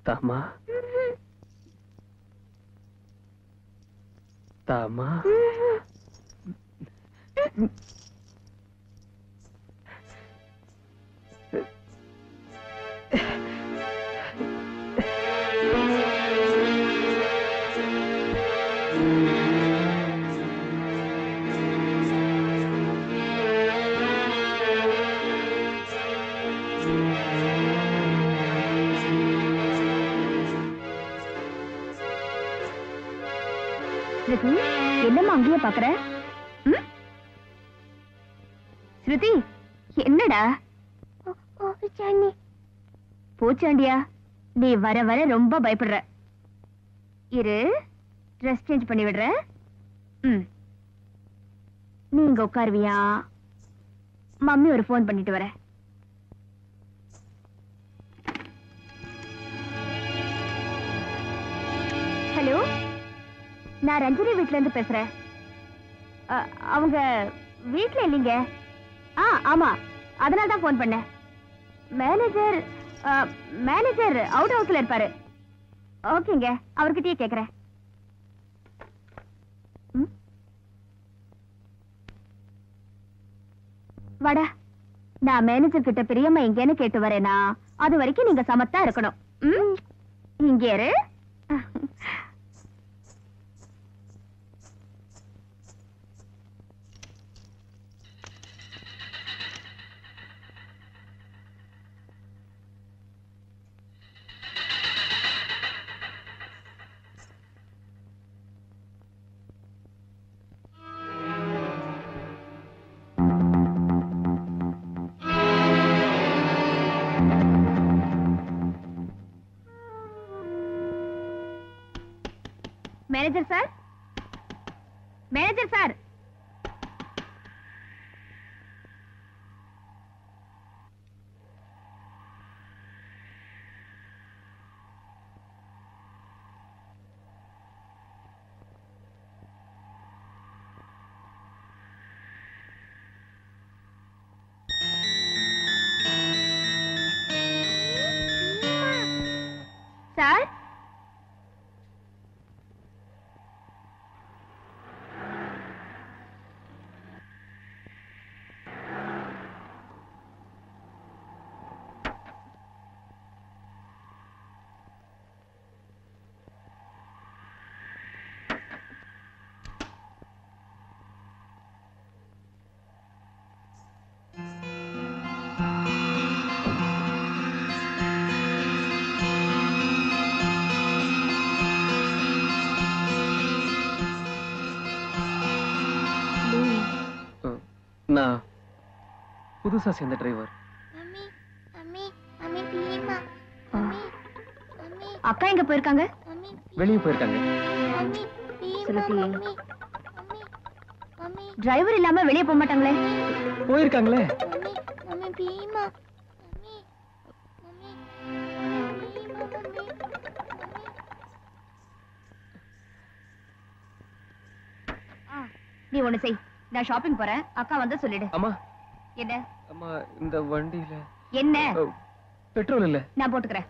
தாமா தாமா என்னம்மா அங்கேயே பாக்குற? ஸ்ருதி என்னடா? பூச்சாண்டியா? நீ வர வர ரொம்ப பயப்படுற. இரு, ட்ரெஸ் சேஞ்ச் பண்ணி விடுற. நீ இங்க உட்காருவியா? மம்மி ஒரு போன் பண்ணிட்டு வர. ஹலோ, நான் ரஞ்சினி வீட்ல இருந்து பேசுறேன். அவங்க வீட்ல இல்லைங்க. ஆமா, அதனால தான் போன் பண்ணேன். மேனேஜர் அவுட் ஹவுஸ்ல இருப்பாரு. ஓகேங்க, அவர்கிட்டயே கேக்குறேன். வாடா, நான் மேனேஜர் கிட்ட பிரியமா எங்கேன்னு கேட்டு வரேனா, அது வரைக்கும் நீங்க சமத்தா இருக்கணும். இங்கே இரு. Manager sir, manager sir, sir நான் புதுசா சேர்ந்த டிரைவர். அக்கா எங்க போயிருக்காங்க? வெளியே போயிருக்காங்க. டிரைவர் இல்லாம வெளியே போக மாட்டாங்களே? போயிருக்காங்களே. நீ ஒண்ணு செய், நான் ஷாப்பிங் போறேன், அக்கா வந்து சொல்லிடு. அம்மா, என்ன? அம்மா, இந்த வண்டியில என்ன? பெட்ரோல் இல்ல. நான் போட்டுக்கிறேன்.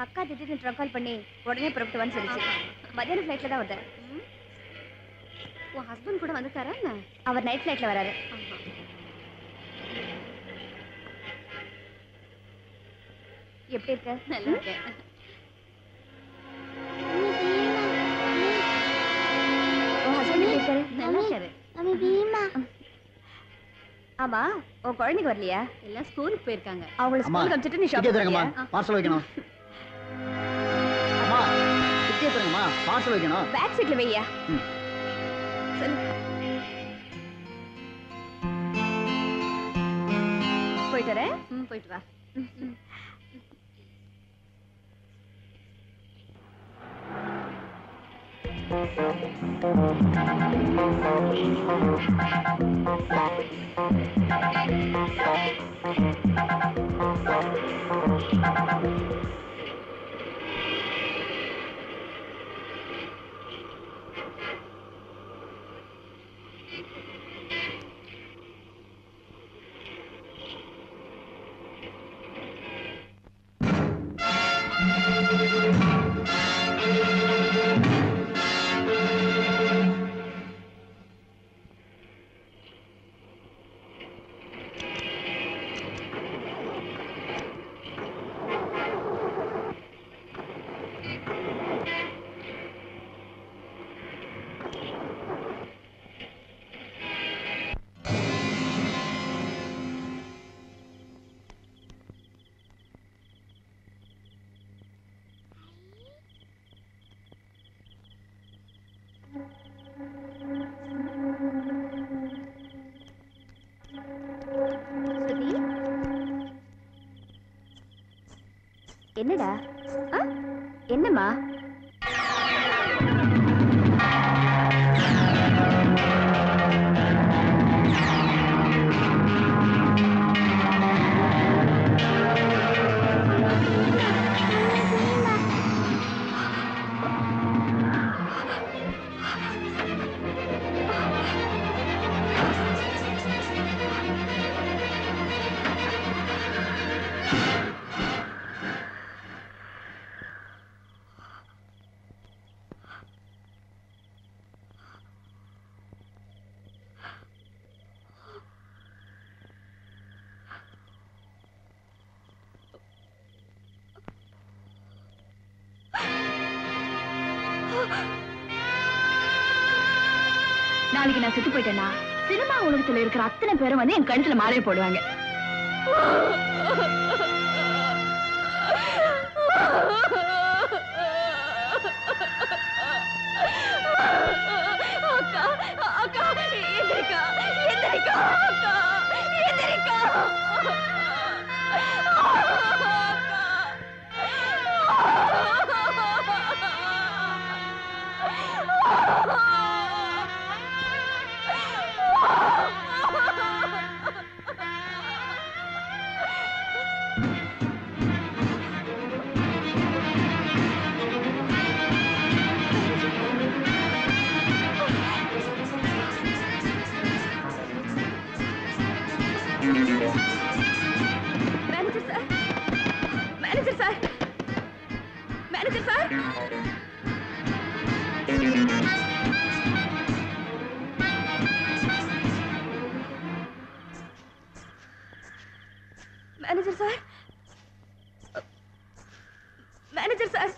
அக்கா திடீர்னு ட்ரக் கால் பண்ணி உடனே புறப்பட்டு வந்து சொல்லிச்சு. மதியான ஃபிளைட்ல தான் வந்தேன். உன் ஹஸ்பண்ட் கூட வந்துட்டாரா என்ன? அவர் நைட் ஃபிளைட்ல வராரு. எப்படி இருக்க? நல்லா இருக்கேன். உன் ஹஸ்பண்ட் எப்படி இருக்காரு? நல்லா இருக்காரு. ஆமா, உன் குழந்தைக்கு வரலையா? எல்லாம் ஸ்கூலுக்கு போயிருக்காங்க. அவங்கள ஸ்கூலுக்கு அனுப்பிச்சிட்டு நீ ஷாப்பிங் போறியா? பார்சல் வைக்கணும். அம்மா, டிக்கெட் எடுங்கம்மா, பார்சல் வைக்கணும். பேக் சீட்ல வையா. சொல்லு. போயிட்டு வரேன். போயிட்டு வா. என்னடா என்னம்மா? நாளைக்கு நான் செத்து போயிட்டேன்னா சினிமா உலகத்துல இருக்கிற அத்தனை பேரும் வந்து என் கழுத்துல மாலையை போடுவாங்க. அக்கா அக்கா எந்திரிக்கா எந்திரிக்கா அக்கா எந்திரிக்கா. Manager sir manager sir manager sir manager sir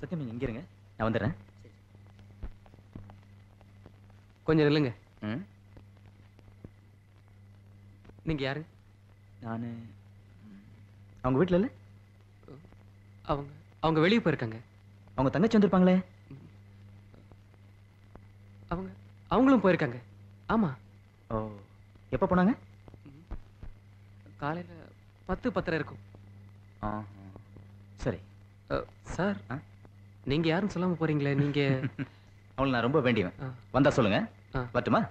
சத்தியம் நீங்க இங்க இருங்க, நான் வந்துடுறேன். கொஞ்சம் நில்லுங்க. நீங்க யாரு? நானு அவங்க வீட்டுல இல்ல. அவங்க வெளியே போயிருக்காங்க. அவங்க தங்கச்சி வந்திருப்பாங்களே. அவங்களும் போயிருக்காங்க. ஆமா. ஓ, எப்ப போனாங்க? காலையில 10:10 இருக்கும். சரி சார், நீங்க யாரும் சொல்லாம போறீங்களே, நீங்க? அவங்களை நான் ரொம்ப வேண்டியவன். வந்தா சொல்லுங்க. வரட்டுமா?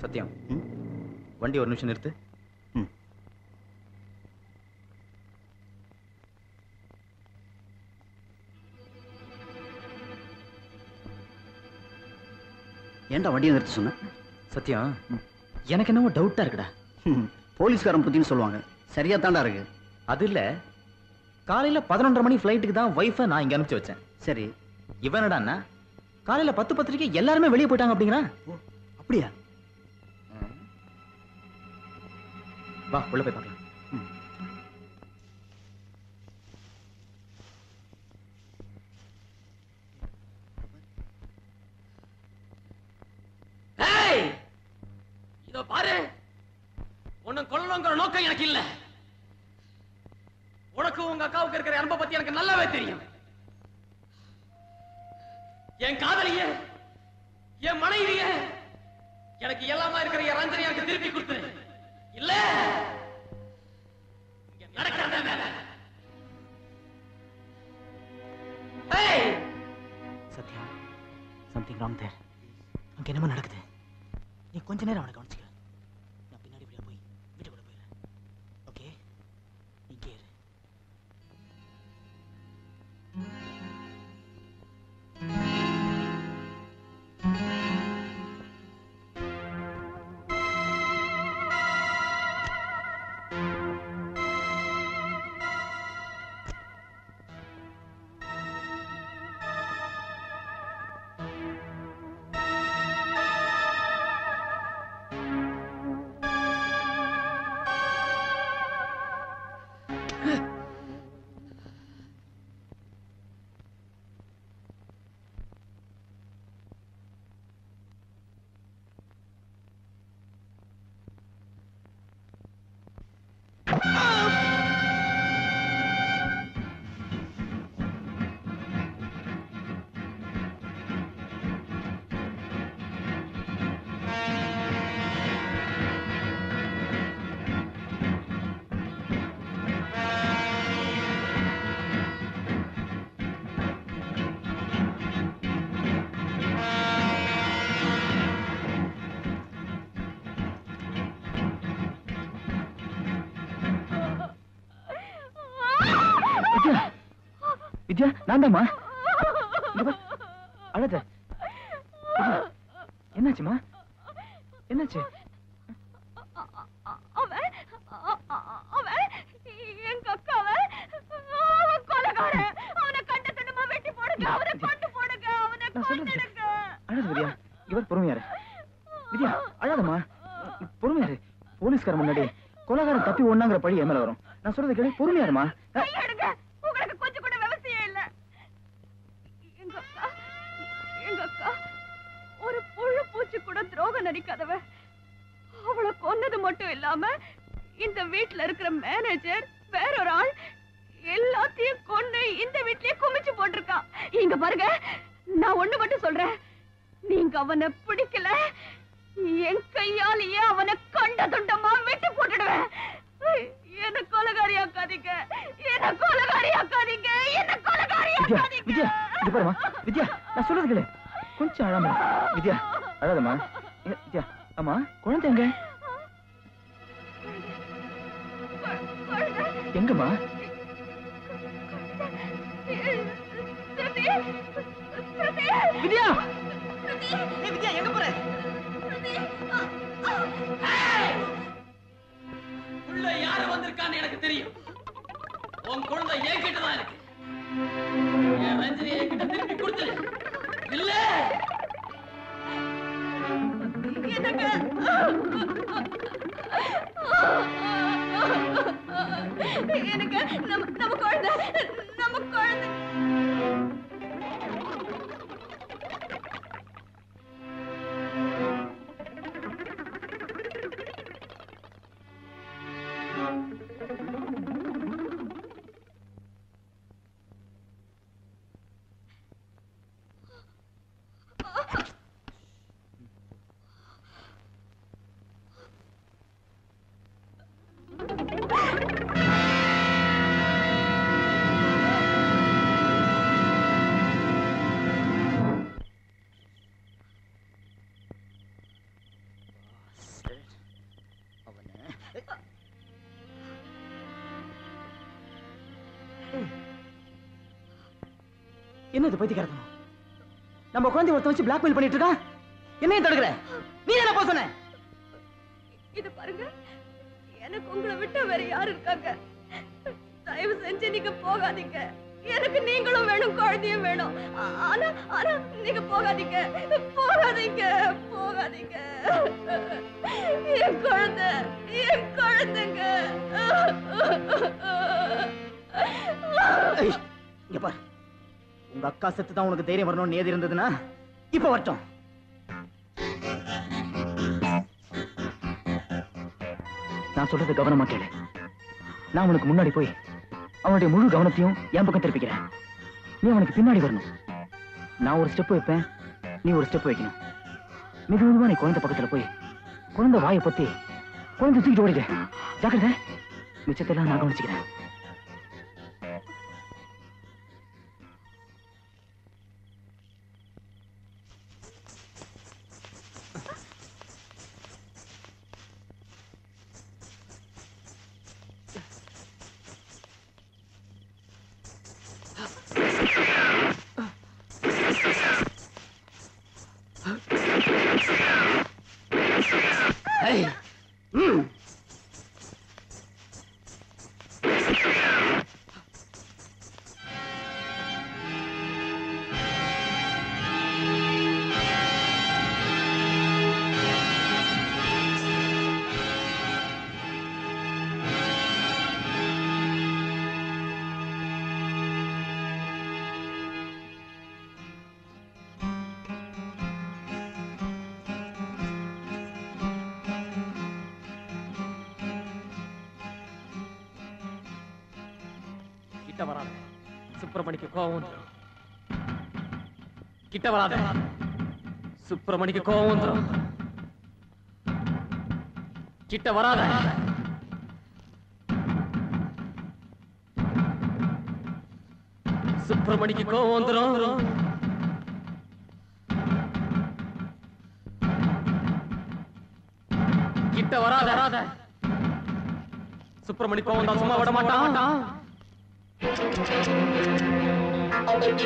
சத்யம், வண்டி ஒரு நிமிஷம் நிறுத்து. ஏன்டா வண்டியை நிறுத்த சொன்ன? சத்யம், எனக்கு என்னவோ டவுட்டா இருக்குடா. போலீஸ்காரன் புத்தின்னு சொல்லுவாங்க, சரியா தாண்டா இருக்கு. அது இல்ல, காலையில 11:30 மணி ஃபிளைட்டுக்கு தான் வைஃபை நான் இங்க அனுப்பிச்சு வச்சேன். சரி, இவனடான்னா காலையில 10:10 எல்லாருமே வெளியே போயிட்டாங்க அப்படிங்கிறான். அப்படியா? வா, உள்ள போய் பார்க்கலாம். இதோ பாரு, உன்னை கொல்லணுங்கிற நோக்கம் எனக்கு இல்ல. உனக்கு உங்க அக்காவுக்கு இருக்கிற அன்பை பத்தி எனக்கு நல்லாவே தெரியும். என் காதலிய, என் மனைவிய, எனக்கு எல்லாமா இருக்கிற என் ரஞ்சனி எனக்கு திருப்பி கொடுத்து இல்ல நடக்கிறத வேலை. சத்யா, சம்திங் ராங் தேர். அங்க என்னமா நடக்குது? நீ கொஞ்ச நேரம் அவனை கவனிச்சுக்க. நான் பின்னாடி இப்படியா போய் வீட்டுக்குள்ள போயிடுறேன். ஓகே, இங்கே இரு. வித்யா நான் தான்மா. அழாத. என்னாச்சுமா? என்னாச்சு? எங்க அக்காவை கொலைகாரன். அவனை கண்ட துண்டமா வெட்டி போடுங்க, அவனை கொண்டு போடுங்க, அவனை கொன்னுடுங்க. அழாத வித்யா, இவர் பொறுமையாரு. வித்யா அழாதம்மா, பொறுமையாரு. போலீஸ்கார முன்னாடி கொலைகாரன் தப்பி ஒண்ணாங்கிற பழி என் மேல வரும். நான் சொல்றது கேளு, பொறுமையாருமா. உங்களுக்கு கொஞ்சம் கூட விவசாயம் இல்ல. எங்க அக்கா ஒரு புழு பூச்சி கூட துரோகம் நடிக்காதவ. அவளை கொன்னது மட்டும் இல்லாம இந்த வீட்டுல இருக்கிற மேனேஜர் வேற ஒரு ஆள் எல்லாத்தையும் கொண்டு இந்த வீட்லயே குமிச்சு போட்டிருக்கா. இங்க பாருங்க, நான் ஒண்ணு மட்டும் சொல்றேன், நீங்க அவனை பிடிக்கல, என் கையாலேயே அவனை கண்ட துண்டமா வெட்டி போட்டுடுவேன். என்ன கொலைகாரியாக்காதீங்க, என்ன கொலைகாரியாக்காதீங்க, என்ன கொலைகாரியாக்காதீங்க. வித்யா இது பாருமா, வித்யா நான் சொல்றது கேளு, கொஞ்சம் அழாம. வித்யா அழாதம்மா. வித்யா அம்மா, குழந்தை எங்க? எங்கம்மா? வித்யா வித்யா எங்க போற? உள்ள யாரு வந்திருக்கான்னு எனக்கு தெரியும். உன் குழந்தை என்கிட்ட தான் இருக்கு. என் ரஞ்சினி என்கிட்ட திருப்பி கொடுத்துரு. இல்ல எனக்கு நம்ம குழந்தை, நம்ம குழந்தை. என்ன இது பைத்தியக்காரத்தனம்? நம்ம குழந்தை ஒருத்தன் வச்சு பிளாக்மெயில் பண்ணிட்டு இருக்கான். என்னையும் தடுக்கிற? நீ என்ன போக சொன்ன? இது பாருங்க, எனக்கு உங்களை விட்டு வேற யாரு இருக்காங்க? தயவு செஞ்சு நீங்க போகாதீங்க. எனக்கு நீங்களும் வேணும், குழந்தையும் வேணும். ஆனா ஆனா நீங்க போகாதீங்க, போகாதீங்க, போகாதீங்க. என் குழந்தை, என் குழந்தைங்க. இங்க பாரு, உங்க அக்கா செத்து தான் உனக்கு தைரியம் வரணும்னு ஏது இருந்ததுன்னா இப்ப வரட்டும். நான் சொல்றது கவனமா கேளு. நான் உனக்கு முன்னாடி போய் அவனுடைய முழு கவனத்தையும் என் பக்கம் திருப்பிக்கிறேன். நீ அவனுக்கு பின்னாடி வரணும். நான் ஒரு ஸ்டெப் வைப்பேன், நீ ஒரு ஸ்டெப் வைக்கணும். மெதுவா நீ குழந்தை பக்கத்துல போய் குழந்தை வாயை பத்தி குழந்தை தூக்கிட்டு ஓடிடு. ஜாக்கிரதை, மிச்சத்தெல்லாம் நான் கவனிச்சுக்கிறேன். கிட்ட வராத, சுப்பிரமணிக்கு கோவம் வந்துடும். கிட்ட வராத, சுப்பிரமணிக்கு கோவம் வந்துடும். கிட்ட வராத. சுப்பிரமணிக்கு கோவம் வந்துடும். கிட்ட வராத. சுப்பிரமணி கோவம் தான் சும்மா விட மாட்டான். Thank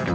you.